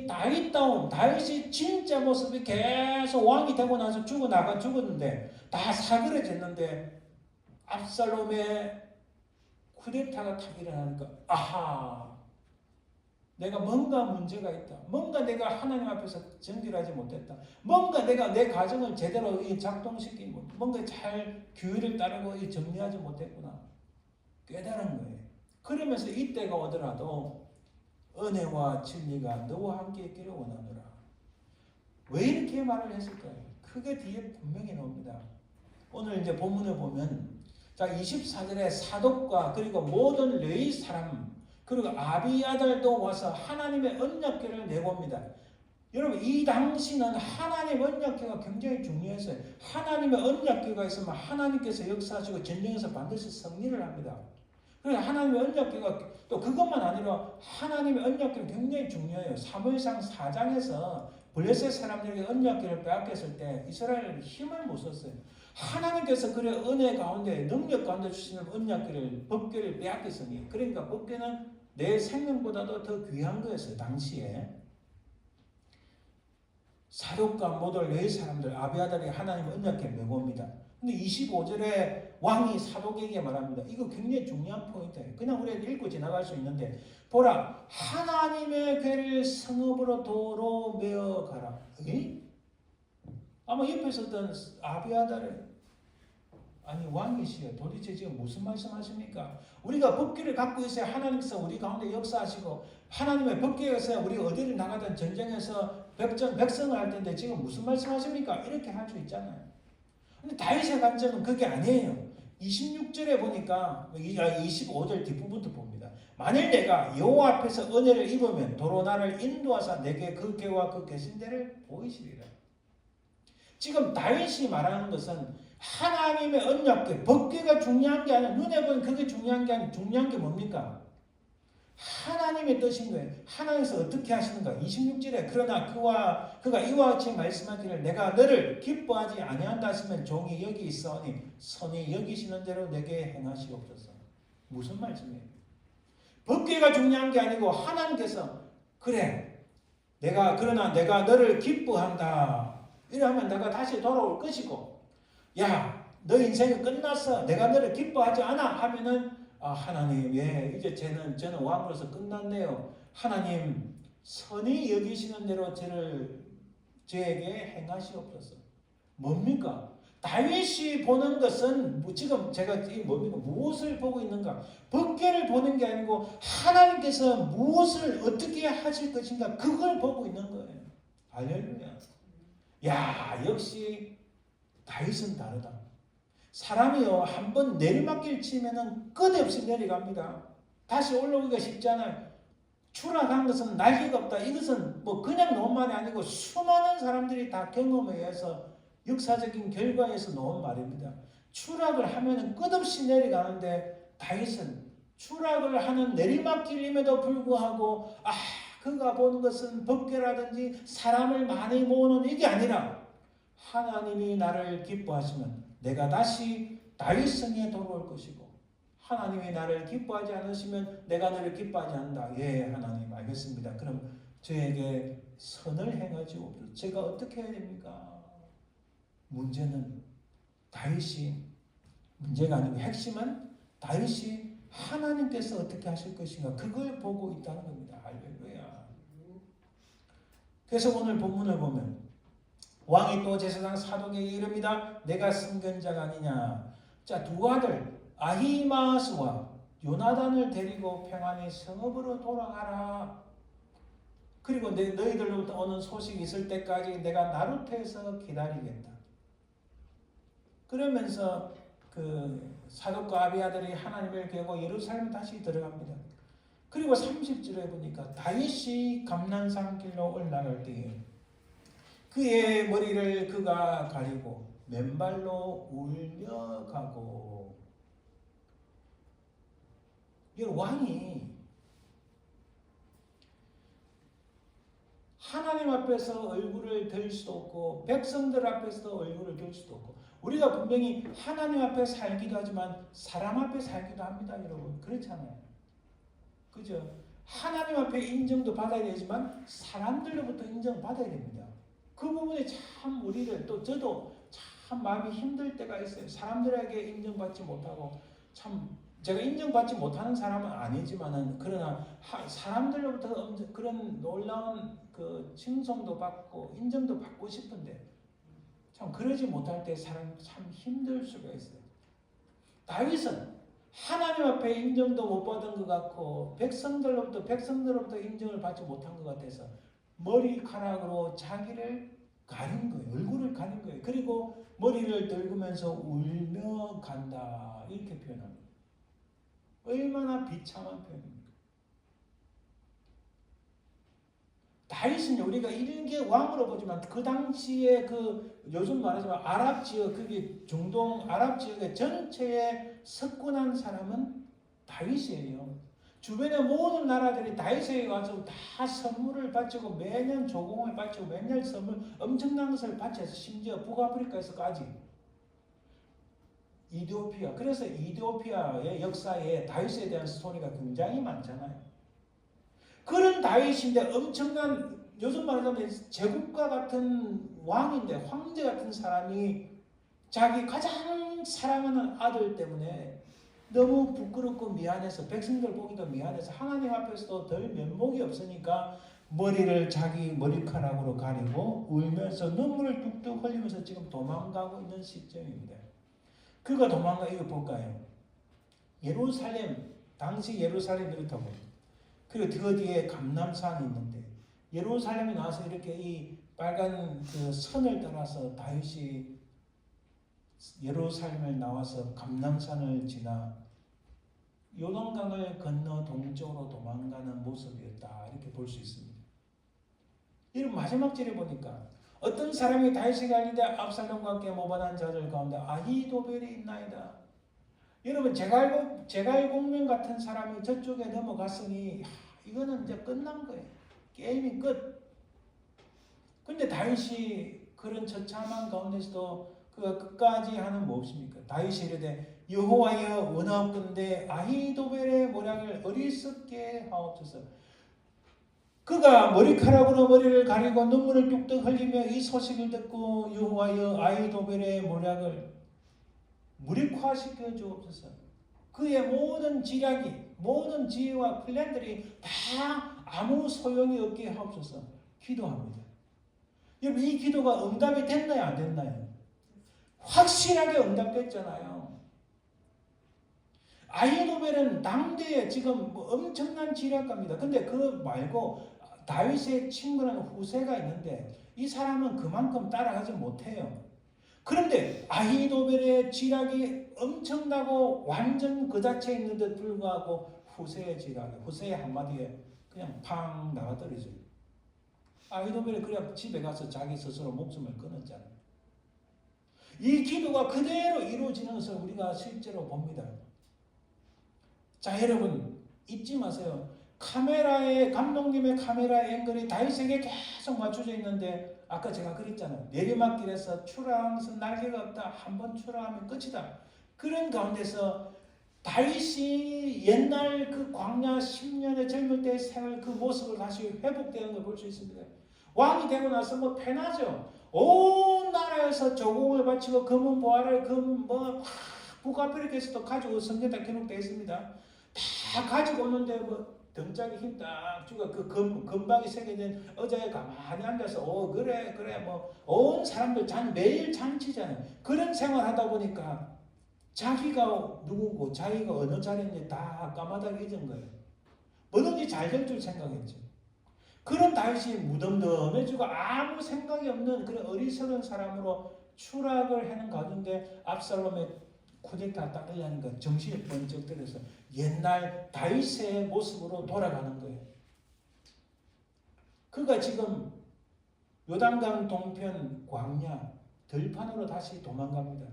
다윗다운 다윗이 진짜 모습이 계속 왕이 되고 나서 죽었는데 다 사그러졌는데 압살롬의 쿠데타가 탁 일어나니까 아하, 내가 뭔가 문제가 있다. 뭔가 내가 하나님 앞에서 정결하지 못했다. 뭔가 내가 내 가정을 제대로 작동시키지 못, 뭔가 잘 규율을 따르고 정리하지 못했구나. 깨달은 거예요. 그러면서 이때가 오더라도 은혜와 진리가 너와 함께 있기를 원하노라. 왜 이렇게 말을 했을까요? 그게 뒤에 분명히 나옵니다. 오늘 이제 본문을 보면 자 24절에 사독과 그리고 모든 레위 사람 그리고 아비아달도 와서 하나님의 언약궤를 내봅니다. 여러분 이 당시는 하나님 언약궤가 굉장히 중요했어요. 하나님의 언약궤가 있으면 하나님께서 역사하시고 전쟁에서 반드시 승리를 합니다. 그래서 하나님의 언약궤가 또 그것만 아니라 하나님의 언약궤는 굉장히 중요해요. 사무엘상 4장에서 블레셋 사람들에게 언약궤를 빼앗겼을 때 이스라엘은 힘을 못 썼어요. 하나님께서 그래 은혜 가운데 능력 가운데 주시는 언약궤를 법궤를 빼앗겼으니 그러니까 법궤는 내 생명보다도 더 귀한 거였어요. 당시에 사독과 모든 레위 사람들 아비아달이 하나님의 언약궤 메고옵니다. 근데 25절에 왕이 사독에게 말합니다. 이거 굉장히 중요한 포인트예요. 그냥 우리가 읽고 지나갈 수 있는데 보라 하나님의 궤를 성읍으로 도로 메어 가라. 아마 옆에 있었던 아비아달은 아니 왕이시여 도대체 지금 무슨 말씀하십니까? 우리가 법궤를 갖고 있어야 하나님께서 우리 가운데 역사하시고 하나님의 법궤가 있어야 우리 어디를 나가든 전쟁에서 백성을 할 텐데 지금 무슨 말씀하십니까? 이렇게 할 수 있잖아요. 근데 다윗의 관점은 그게 아니에요. 26절에 보니까 25절 뒷부분도 봅니다. 만일 내가 여호와 앞에서 은혜를 입으면 도로 나를 인도하사 내게 그 궤와 그 계신대를 보이시리라. 지금 다윗이 말하는 것은 하나님의 언약궤, 법궤가 중요한 게 아니라 눈에 보면 그게 중요한 게 아니라 중요한 게 뭡니까? 하나님의 뜻인 거예요. 하나님께서 어떻게 하시는가? 26절에 그러나 그가 이와 같이 말씀하기를 내가 너를 기뻐하지 아니한다 하시면 종이 여기 있어니 선이 여기시는 대로 내게 행하시옵소서. 무슨 말씀이에요? 법궤가 중요한 게 아니고 하나님께서 그래 그러나 내가 너를 기뻐한다. 이러면 내가 다시 돌아올 것이고 야 너 인생이 끝났어. 내가 너를 기뻐하지 않아 하면은 하나님 이제 저는 왕으로서 끝났네요. 하나님 선히 여기시는 대로 저에게 행하시옵소서. 뭡니까? 다윗이 보는 것은 지금 제가 뭡니까? 무엇을 보고 있는가? 법궤를 보는 게 아니고 하나님께서 무엇을 어떻게 하실 것인가 그걸 보고 있는 거예요. 할렐루야. 야 역시 다윗은 다르다. 사람이요 한번 내리막길 치면은 끝없이 내려갑니다. 다시 올라오기가 쉽잖아요. 추락한 것은 날개가 없다. 이것은 뭐 그냥 놓은 말이 아니고 수많은 사람들이 다 경험에 의해서 역사적인 결과에서 놓은 말입니다. 추락을 하면은 끝없이 내려가는데 다윗은 추락을 하는 내리막길임에도 불구하고 그가 보는 것은 법궤라든지 사람을 많이 모으는 이게 아니라 하나님이 나를 기뻐하시면 내가 다시 다윗성에 돌아올 것이고 하나님이 나를 기뻐하지 않으시면 내가 너를 기뻐하지 않는다. 예 하나님 알겠습니다. 그럼 저에게 선을 행하시옵소서. 제가 어떻게 해야 됩니까? 문제는 다윗이 문제가 아니고 핵심은 다윗이 하나님께서 어떻게 하실 것인가 그걸 보고 있다는 겁니다. 할렐루야. 그래서 오늘 본문을 보면 왕이 또 제사장 사독에게 이릅니다. 내가 승견자가 아니냐. 자, 두 아들 아히마스와 요나단을 데리고 평안히 성읍으로 돌아가라. 그리고 너희들로부터 오는 소식이 있을 때까지 내가 나루터에서 기다리겠다. 그러면서 그 사독과 아비아들이 하나님을 깨고 예루살렘 다시 들어갑니다. 그리고 30절에 보니까 다윗이 감난산 길로 올라갈 때에 그의 머리를 그가 가리고 맨발로 울며 가고. 이 왕이 하나님 앞에서 얼굴을 들 수도 없고 백성들 앞에서도 얼굴을 들 수도 없고, 우리가 분명히 하나님 앞에 살기도 하지만 사람 앞에 살기도 합니다, 여러분. 그렇잖아요. 그죠? 하나님 앞에 인정도 받아야 되지만 사람들로부터 인정받아야 됩니다. 그 부분에 참 우리를, 또 저도 참 마음이 힘들 때가 있어요. 사람들에게 인정받지 못하고, 참 제가 인정받지 못하는 사람은 아니지만은, 그러나 사람들로부터 그런 놀라운 그 칭송도 받고 인정도 받고 싶은데 참 그러지 못할 때 사람 참 힘들 수가 있어요. 다윗은 하나님 앞에 인정도 못 받은 것 같고 백성들로부터 인정을 받지 못한 것 같아서 머리카락으로 자기를 가린 거예요. 얼굴을 가린 거예요. 그리고 머리를 들고면서 울며 간다, 이렇게 표현합니다. 얼마나 비참한 표현입니까? 다윗은 우리가 이런 게 왕으로 보지만 그 당시에 그 요즘 말하자면 아랍 지역, 그게 중동 아랍 지역의 전체에 석권한 사람은 다윗이에요. 주변의 모든 나라들이 다윗에게 가서 다 선물을 바치고 매년 조공을 바치고 매년 선물 엄청난 것을 바쳐서 심지어 북아프리카에서까지 이디오피아, 그래서 이디오피아의 역사에 다윗에 대한 스토리가 굉장히 많잖아요. 그런 다윗인데 엄청난, 요즘 말하자면 제국과 같은 왕인데, 황제 같은 사람이 자기 가장 사랑하는 아들 때문에 너무 부끄럽고 미안해서, 백성들 보기도 미안해서 하나님 앞에서도 덜 면목이 없으니까 머리를 자기 머리카락으로 가리고 울면서 눈물을 뚝뚝 흘리면서 지금 도망가고 있는 시점입니다. 그가 도망가, 이거 볼까요? 예루살렘, 당시 예루살렘 이렇다고. 그리고 그 뒤에 감람산이 있는데, 예루살렘에 나와서 이렇게 이 빨간 그 선을 따라서 다윗이 예루살렘을 나와서 감람산을 지나 요단강을 건너 동쪽으로 도망가는 모습이었다, 이렇게 볼 수 있습니다. 이런 마지막 절에 보니까 어떤 사람이 다윗에게 알리되 압살롬과 함께 모반한 자들 가운데 아히도벨이 있나이다. 여러분, 제갈공명 같은 사람이 저쪽에 넘어갔으니 이거는 이제 끝난 거예요. 게임이 끝. 근데 다윗이 그런 처참한 가운데서도 그 끝까지 하는 무엇입니까? 다윗이 이르되 여호와여 원하옵건대 아히도벨의 모략을 어리석게 하옵소서. 그가 머리카락으로 머리를 가리고 눈물을 뚝뚝 흘리며 이 소식을 듣고 여호와여 아히도벨의 모략을 무력화시켜 주옵소서. 그의 모든 지략이, 모든 지혜와 플랜들이 다 아무 소용이 없게 하옵소서. 기도합니다. 여러분, 이 기도가 응답이 됐나요, 안 됐나요? 확실하게 응답됐잖아요. 아히도벨은 당대에 지금 엄청난 지략가입니다. 근데 그 말고 다윗의 친구는 후세가 있는데 이 사람은 그만큼 따라가지 못해요. 그런데 아히도벨의 지략이 엄청나고 완전 그 자체에 있는 데 불구하고 후세의 지략이, 후세의 한마디에 그냥 팡 나가떨어져요. 아히도벨이 그냥 집에 가서 자기 스스로 목숨을 끊었잖아요. 이 기도가 그대로 이루어지는 것을 우리가 실제로 봅니다. 자, 여러분 잊지 마세요. 감독님의 카메라 앵글이 다윗에게 계속 맞춰져 있는데, 아까 제가 그랬잖아요. 내리막길에서 추락하면서 날개가 없다. 한번 추락하면 끝이다. 그런 가운데서 다윗이 옛날 그 광야 10년의 젊을 때의 생활, 그 모습을 다시 회복되는 걸 볼 수 있습니다. 왕이 되고 나서 뭐 편하죠. 온 나라에서 조공을 바치고 금은 보화를 북아프리카에서도 가지고 성경에 기록되어 있습니다. 다 가지고 오는데 뭐 등짝에 힘 딱 주고 그 금방이 새겨진 의자에 가만히 앉아서 그래 뭐 온 사람들 매일 잔치잖아요. 그런 생활하다 보니까 자기가 누구고 자기가 어느 자리인지 다 까마득히 잊은 거예요. 뭐든지 잘 될 줄 생각했죠. 그런 다윗이 무덤덤해지고 아무 생각이 없는 그런 어리석은 사람으로 추락을 하는 가운데 압살롬의 쿠데타 딱 하려니까 정신이 번쩍 들어서 옛날 다윗의 모습으로 돌아가는 거예요. 그가 지금 요단강 동편 광야 들판으로 다시 도망갑니다.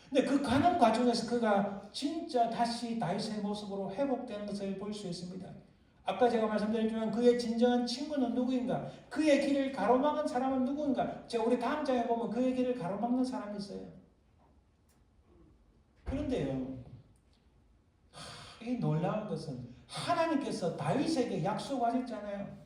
근데 그 가는 과정에서 그가 진짜 다시 다윗의 모습으로 회복되는 것을 볼 수 있습니다. 아까 제가 말씀드렸지만 그의 진정한 친구는 누구인가? 그의 길을 가로막은 사람은 누구인가? 제가 우리 다음 장에 보면 그의 길을 가로막는 사람이 있어요. 그런데요, 이 놀라운 것은 하나님께서 다윗에게 약속하셨잖아요.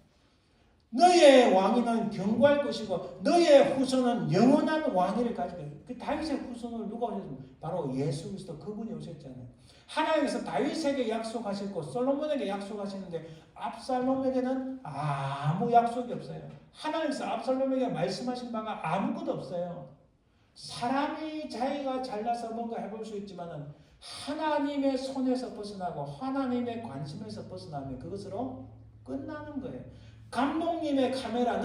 너의 왕위는 견고할 것이고 너의 후손은 영원한 왕위를 가지고 있다. 그 다윗의 후손을 누가 오셨습니까? 바로 예수 그리스도 그분이 오셨잖아요. 하나님께서 다윗에게 약속하셨고 솔로몬에게 약속하셨는데 압살롬에게는 아무 약속이 없어요. 하나님께서 압살롬에게 말씀하신 바가 아무것도 없어요. 사람이 자기가 잘나서 뭔가 해볼 수 있지만 하나님의 손에서 벗어나고 하나님의 관심에서 벗어나면 그것으로 끝나는 거예요. 감독님의 카메라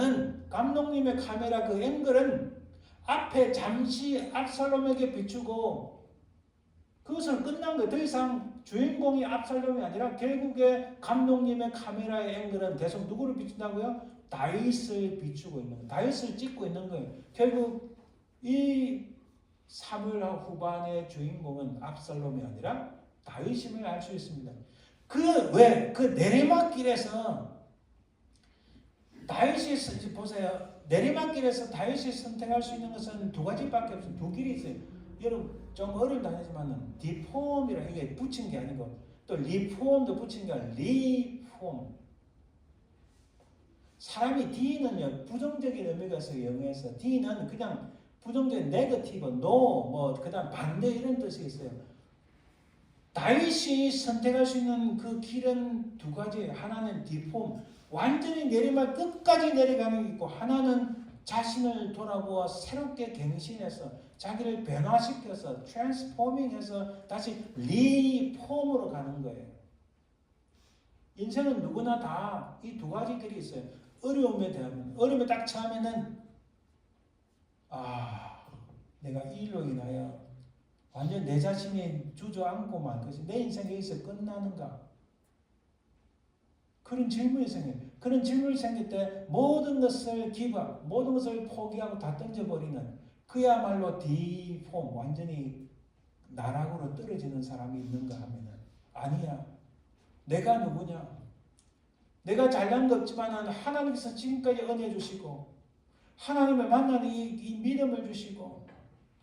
그 앵글은 앞에 잠시 압살롬에게 비추고 그것은 끝난 거예요. 더 이상 주인공이 압살롬이 아니라 결국에 감독님의 카메라의 앵글은 계속 누구를 비춘다고요? 다윗을 비추고 있는 거예요. 다윗을 찍고 있는 거예요. 결국 이 사무엘 후반의 주인공은 압살롬이 아니라 다윗임을 알 수 있습니다. 그 내리막길에서 다윗이 보세요. 내리막길에서 다윗이 선택할 수 있는 것은 두 가지밖에 없어요. 두 길이 있어요. 여러분 좀 어렵다니지만 디폼이라 이게 붙인 게 아니고 또 리폼도 붙인 게 아니라 리폼. 사람이 D는요 부정적인 의미가 있어요. 영어에서 D는 그냥 부정적인 네거티브, 노, 그다음 반대 이런 뜻이 있어요. 다윗이 선택할 수 있는 그 길은 두 가지. 하나는 디폼, 완전히 내리막 끝까지 내려가는 게 있고 하나는 자신을 돌아보아 새롭게 갱신해서 자기를 변화시켜서 트랜스포밍해서 다시 리폼으로 가는 거예요. 인생은 누구나 다 이 두 가지 길이 있어요. 어려움에 대하면 어려움에 딱 처하면은 내가 이 일로 인하여 완전 내 자신이 주저앉고 말 것이 내 인생이 여기서 끝나는가? 그런 질문이 생겨요. 그런 질문이 생길 때 모든 것을 기부하고 모든 것을 포기하고 다 던져버리는 그야말로 디폼, 완전히 나락으로 떨어지는 사람이 있는가 하면은 아니야. 내가 누구냐? 내가 잘난 거 없지만 하나님께서 지금까지 은혜 주시고 하나님을 만나는 이 믿음을 주시고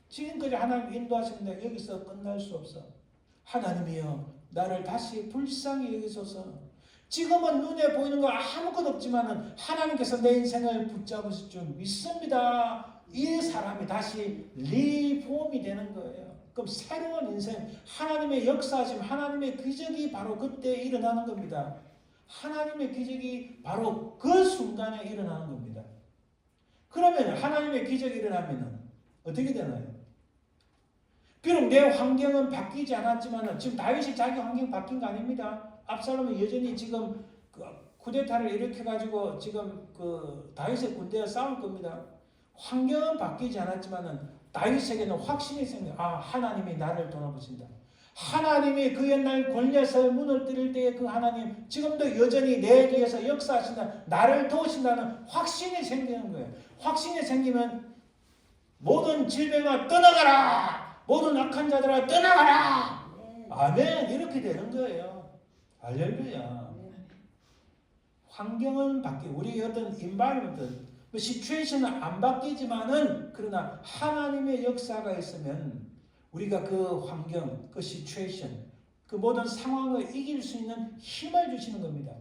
지금까지 하나님 인도하시는데 여기서 끝날 수 없어. 하나님이여 나를 다시 불쌍히 여기소서. 지금은 눈에 보이는 거 아무것도 없지만 하나님께서 내 인생을 붙잡으실 줄 믿습니다. 이 사람이 다시 리폼이 되는 거예요. 그럼 새로운 인생, 하나님의 역사하심, 하나님의 기적이 바로 그때 일어나는 겁니다. 하나님의 기적이 바로 그 순간에 일어나는 겁니다. 그러면 하나님의 기적이 일어나면 어떻게 되나요? 비록 내 환경은 바뀌지 않았지만 지금 다윗이 자기 환경 바뀐 거 아닙니다. 압살롬이 여전히 지금 그 쿠데타를 일으켜가지고 지금 그 다윗의 군대와 싸울 겁니다. 환경은 바뀌지 않았지만 다윗에게는 확신이 생겨. 하나님이 나를 돌아보신다. 하나님이 그 옛날 골리앗을 무너뜨릴 때의 그 하나님 지금도 여전히 내 뒤에서 역사하신다. 나를 도우신다는 확신이 생기는 거예요. 확신이 생기면 모든 질병아 떠나가라. 모든 악한 자들아 떠나가라. 아멘. 이렇게 되는 거예요. 할렐루야. 환경은 바뀌고 우리 어떤 environment, 시츄에이션은 안 바뀌지만은 그러나 하나님의 역사가 있으면 우리가 그 환경, 그 시츄에이션, 그 모든 상황을 이길 수 있는 힘을 주시는 겁니다.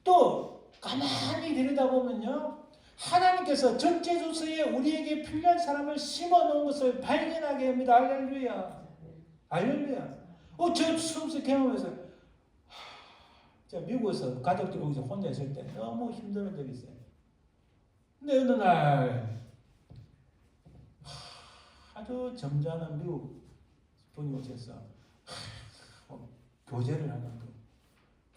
또 가만히 들여다보면요. 하나님께서 적재조서에 우리에게 필요한 사람을 심어놓은 것을 발견하게 합니다. 할렐루야. 할렐루야. 저 수험생 경험에서 제가 미국에서 가족들 오기서 혼자 있을 때 너무 힘든 적이 있어요. 근데 어느 날 아주 점잖은 미국 분이 오셔서 교제를 하는 거.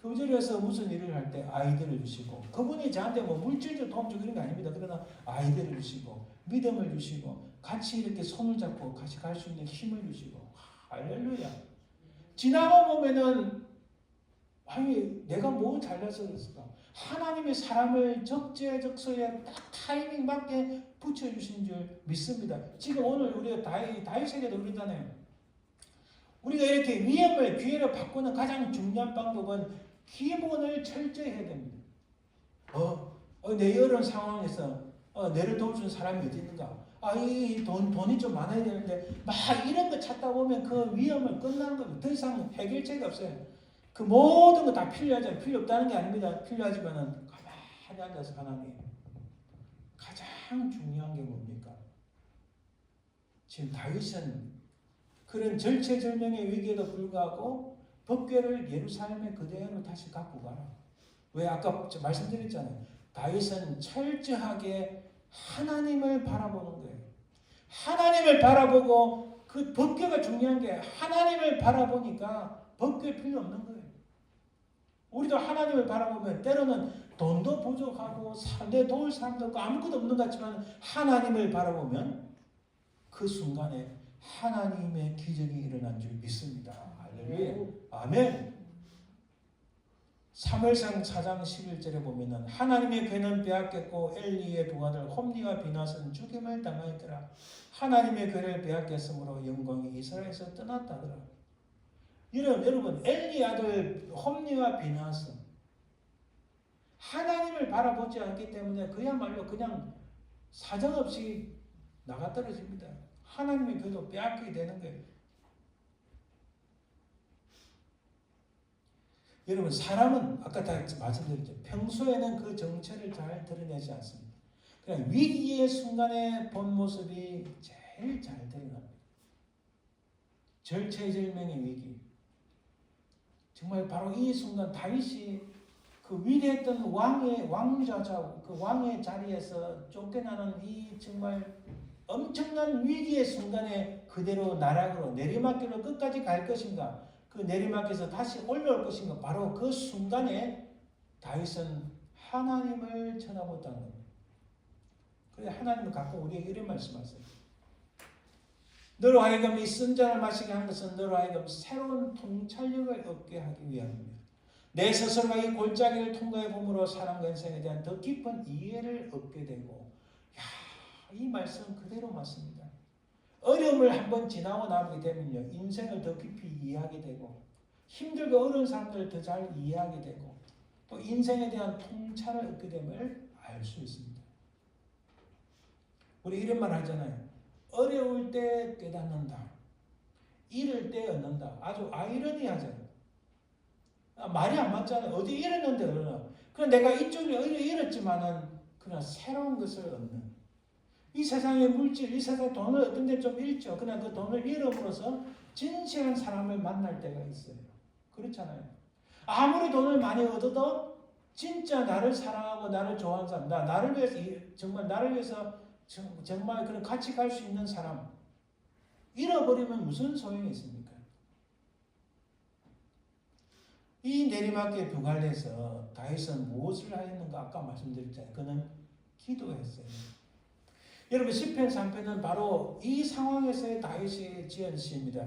교제를 해서 무슨 일을 할 때 아이디어를 주시고, 그분이 저한테 뭐 물질적 도움 주고 그런 게 아닙니다. 그러나 아이디어를 주시고 믿음을 주시고 같이 이렇게 손을 잡고 같이 갈 수 있는 힘을 주시고, 할렐루야. 지나가 보면은 아니 내가 뭐 잘나서 그랬을까? 하나님의 사람을 적재적소에 딱 타이밍 맞게 붙여주신 줄 믿습니다. 지금 오늘 우리가 다윗에게도 그러잖아요. 우리가 이렇게 위험을 기회를 바꾸는 가장 중요한 방법은 기본을 철저히 해야 됩니다. 내 이런 상황에서 내를 도와주는 사람이 어디 있는가? 이 돈이 좀 많아야 되는데 막 이런 거 찾다 보면 그 위험을 끝나는 겁니다. 더 이상 해결책이 없어요. 그 모든 거 다 필요하잖아요. 필요 없다는 게 아닙니다. 필요하지만은 가만히 앉아서 하나님, 가장 중요한 게 뭡니까? 지금 다윗은 그런 절체절명의 위기에도 불구하고 법궤를 예루살렘에 그대로 다시 갖고 가라. 왜? 아까 말씀드렸잖아요. 다윗은 철저하게 하나님을 바라보는 거예요. 하나님을 바라보고, 그 법궤가 중요한 게 하나님을 바라보니까 법궤 필요 없는 거예요. 우리도 하나님을 바라보면 때로는 돈도 부족하고 내 도울 사람도 없고 아무것도 없는 것 같지만 하나님을 바라보면 그 순간에 하나님의 기적이 일어난 줄 믿습니다. 할렐루야. 아멘. 사무엘상 4장 11절에 보면은 하나님의 괴는 빼앗겼고 엘리의 두 아들 홈니와 비낫은 죽임을 당하였더라. 하나님의 괴를 빼앗겼으므로 영광이 이스라엘에서 떠났다더라. 여러분 엘리 아들 홈니와 비낫은 하나님을 바라보지 않기 때문에 그야말로 그냥 사정없이 나가 떨어집니다. 하나님의 괴도 빼앗기게 되는 거예요. 여러분 사람은 아까 다 말씀드렸죠. 평소에는 그 정체를 잘 드러내지 않습니다. 그냥 위기의 순간에 본 모습이 제일 잘 드러납니다. 절체절명의 위기. 정말 바로 이 순간 다윗이 그 위대했던 왕자자 그 왕의 자리에서 쫓겨나는 이 정말 엄청난 위기의 순간에 그대로 나락으로 내리막길로 끝까지 갈 것인가, 그 내리막에서 다시 올라올 것인가, 바로 그 순간에 다윗은 하나님을 쳐다봤다는 겁니다. 그래서 하나님은 가끔 우리에게 이런 말씀하세요. 너로 하여금 이 쓴 잔을 마시게 한 것은 너로 하여금 새로운 통찰력을 얻게 하기 위함이며 내 스스로가 이 골짜기를 통과해 봄으로 사람과 인생에 대한 더 깊은 이해를 얻게 되고, 이 말씀 그대로 맞습니다. 어려움을 한번 지나고 나오게 되면요, 인생을 더 깊이 이해하게 되고 힘들고 어려운 사람들을 더 잘 이해하게 되고 또 인생에 대한 통찰을 얻게 됨을 알 수 있습니다. 우리 이런 말 하잖아요. 어려울 때 깨닫는다. 잃을 때 얻는다. 아주 아이러니하잖아요. 말이 안 맞잖아요. 어디 잃었는데 얻나. 그럼 내가 이쪽을 잃었지만은 그냥 새로운 것을 얻는. 이 세상의 물질, 이 세상의 돈을 어떤 데 좀 잃죠. 그냥 그 돈을 잃음으로써 진실한 사람을 만날 때가 있어요. 그렇잖아요. 아무리 돈을 많이 얻어도 진짜 나를 사랑하고 나를 좋아하는 사람, 나를 위해서 정말 나를 위해서 정말 그런 같이 갈 수 있는 사람 잃어버리면 무슨 소용이 있습니까? 이 내리막길 두갈래에서 다윗은 무엇을 하였는가? 아까 말씀드렸잖아요. 그는 기도했어요. 여러분 시편 3편은 바로 이 상황에서의 다윗이 지은 시입니다.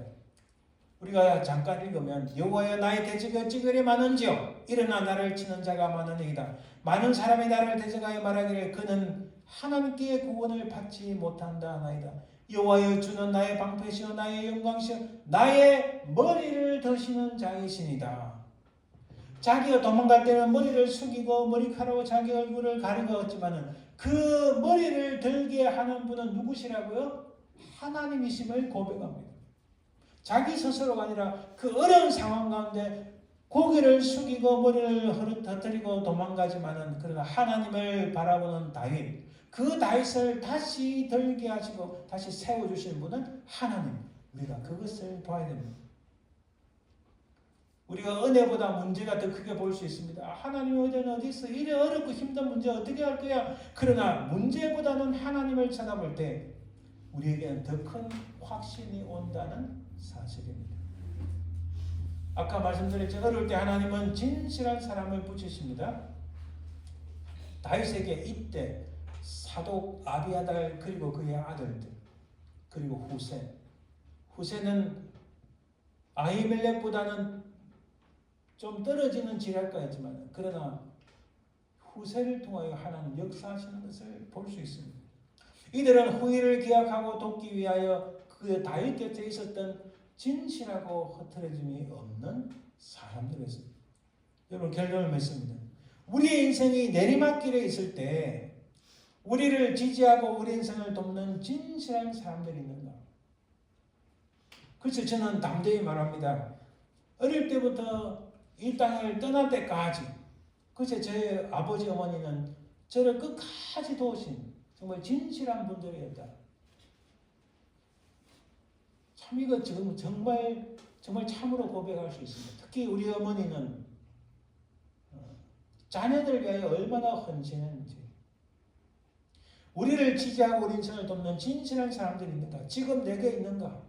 우리가 잠깐 읽으면 여호와여 나의 대적이 어찌 그리 많은지요 일어나 나를 치는 자가 많으니이다. 많은 사람이 나를 대적하여 말하기를 그는 하나님께 구원을 받지 못한다 하나이다. 여호와여 주는 나의 방패시오 나의 영광시오 나의 머리를 드시는 자이시니다. 자기가 도망갈 때는 머리를 숙이고 머리카락으로 자기 얼굴을 가리고었지만은 그 머리를 들게 하는 분은 누구시라고요? 하나님이심을 고백합니다. 자기 스스로가 아니라 그 어려운 상황 가운데 고개를 숙이고 머리를 흐트리고 도망가지만은 그러나 하나님을 바라보는 다윗, 그 다윗을 다시 들게 하시고 다시 세워주시는 분은 하나님. 우리가 그것을 봐야 됩니다. 우리가 은혜보다 문제가 더 크게 볼 수 있습니다. 하나님의 은혜는 어디 있어? 이래 어렵고 힘든 문제 어떻게 할 거야? 그러나 문제보다는 하나님을 쳐다볼 때 우리에게는 더 큰 확신이 온다는 사실입니다. 아까 말씀드렸죠. 어릴 때 하나님은 진실한 사람을 붙이십니다. 다윗에게 이때 사독 아비아달 그리고 그의 아들들 그리고 후세는 아히멜렉보다는 좀 떨어지는 지략가였지만 그러나 후세를 통하여 하나님 역사하시는 것을 볼 수 있습니다. 이들은 후일을 기약하고 돕기 위하여 그 다윗 곁에 있었던 진실하고 흐트러짐이 없는 사람들이었습니다. 여러분 결론을 맺습니다. 우리의 인생이 내리막길에 있을 때 우리를 지지하고 우리 인생을 돕는 진실한 사람들이 있는가? 그래서 저는 담대히 말합니다. 어릴 때부터 이 땅을 떠날 때까지 그래서 제 아버지 어머니는 저를 끝까지 도우신 정말 진실한 분들이었다. 참 이거 지금 정말 참으로 고백할 수 있습니다. 특히 우리 어머니는 자녀들 위하여 얼마나 헌신했는지 우리를 지지하고 우리 인생을 돕는 진실한 사람들이 있는가? 지금 내게 있는가?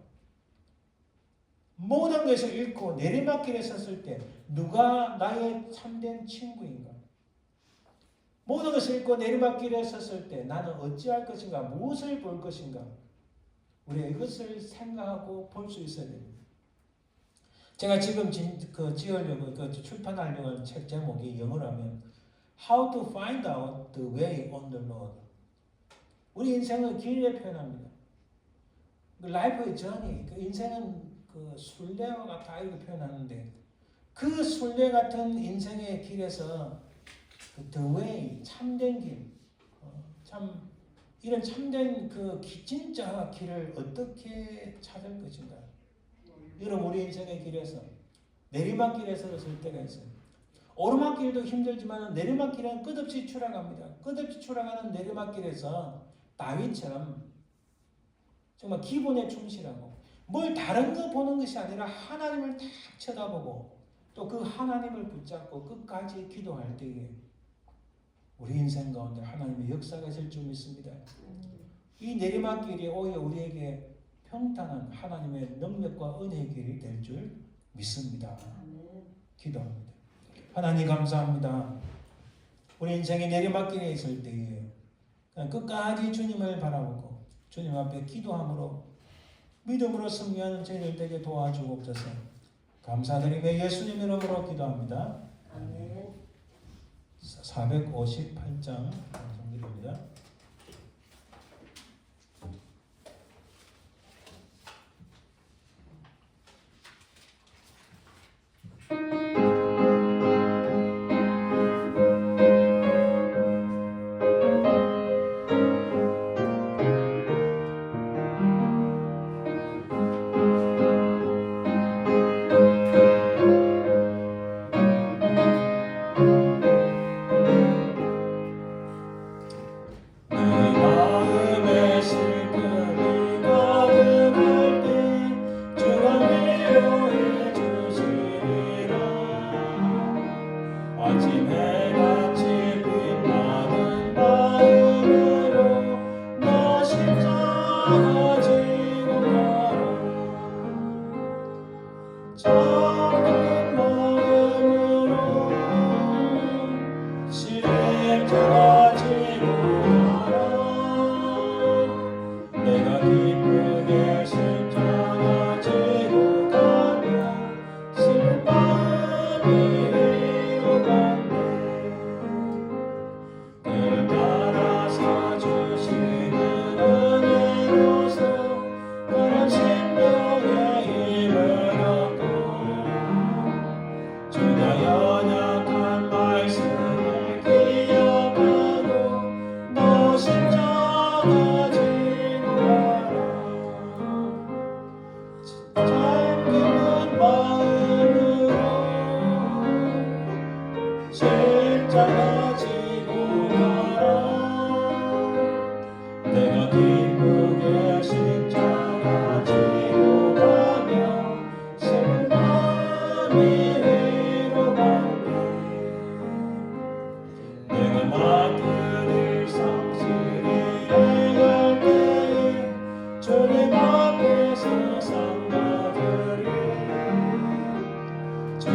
모든 것을 잃고 내리막길에 섰을 때 누가 나의 참된 친구인가? 모든 것을 잃고 내리막길에 섰을 때 나는 어찌할 것인가? 무엇을 볼 것인가? 우리가 이것을 생각하고 볼 수 있어야 됩니다. 제가 지금 지으려고 출판하려고 하는 책 제목이 영어로 하면 How to find out the way on the road. 우리 인생은 길에 표현합니다. 라이프의 전이, 인생은 순례와 같아 이렇게 표현하는데 그 순례 같은 인생의 길에서 the way, 참된 길, 이런 참된 진짜 길을 어떻게 찾을 것인가? 여러분 우리 인생의 길에서 내리막길에 서를 때가 있어요. 오르막길도 힘들지만 내리막길은 끝없이 추락합니다. 끝없이 추락하는 내리막길에서 다윗처럼 정말 기본에 충실하고 뭘 다른 거 보는 것이 아니라 하나님을 딱 쳐다보고 또 그 하나님을 붙잡고 끝까지 기도할 때에 우리 인생 가운데 하나님의 역사가 있을 줄 믿습니다. 이 내리막길이 오히려 우리에게 평탄한 하나님의 능력과 은혜의 길이 될 줄 믿습니다. 기도합니다. 하나님 감사합니다. 우리 인생이 내리막길에 있을 때에 끝까지 주님을 바라보고 주님 앞에 기도함으로 믿음으로 승리하는 저희들 되게 도와주옵소서. 감사드리며 예수님 이름으로 기도합니다. 아멘. 458장 정리됩니다.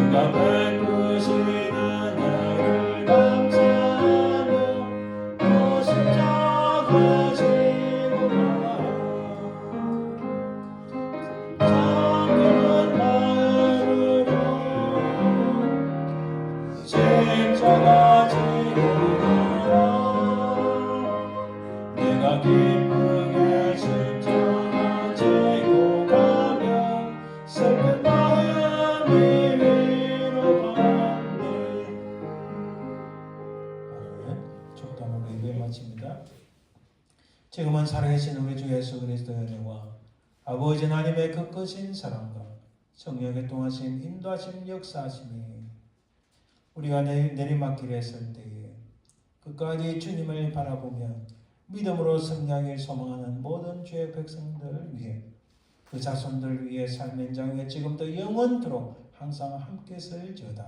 누가 베푸신 은혜를 감사하며 또 십자가 지고 잠기는 마음으로 십자가 지고 내가 기쁘게 십자가 지고 가면 슬픈 마음이 위로받네. 적당으로 예배 마칩니다. 지금은 살아계신 우리 주 예수 그리스도의 은혜와 아버지 하나님의 그 크신 사랑과 성령의 동하심 인도하심 역사하심이 우리가 내리막길에 설 때에 끝까지 주님을 바라보며 믿음으로 승리하길 소망하는 모든 주의 백성들을 위해 그 자손들 위해 삶의 장에 지금도 영원토록 항상 함께 설지어다.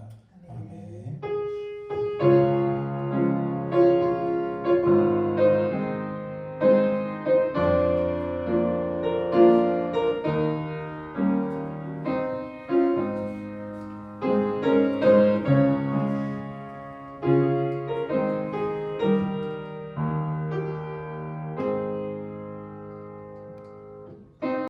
아멘.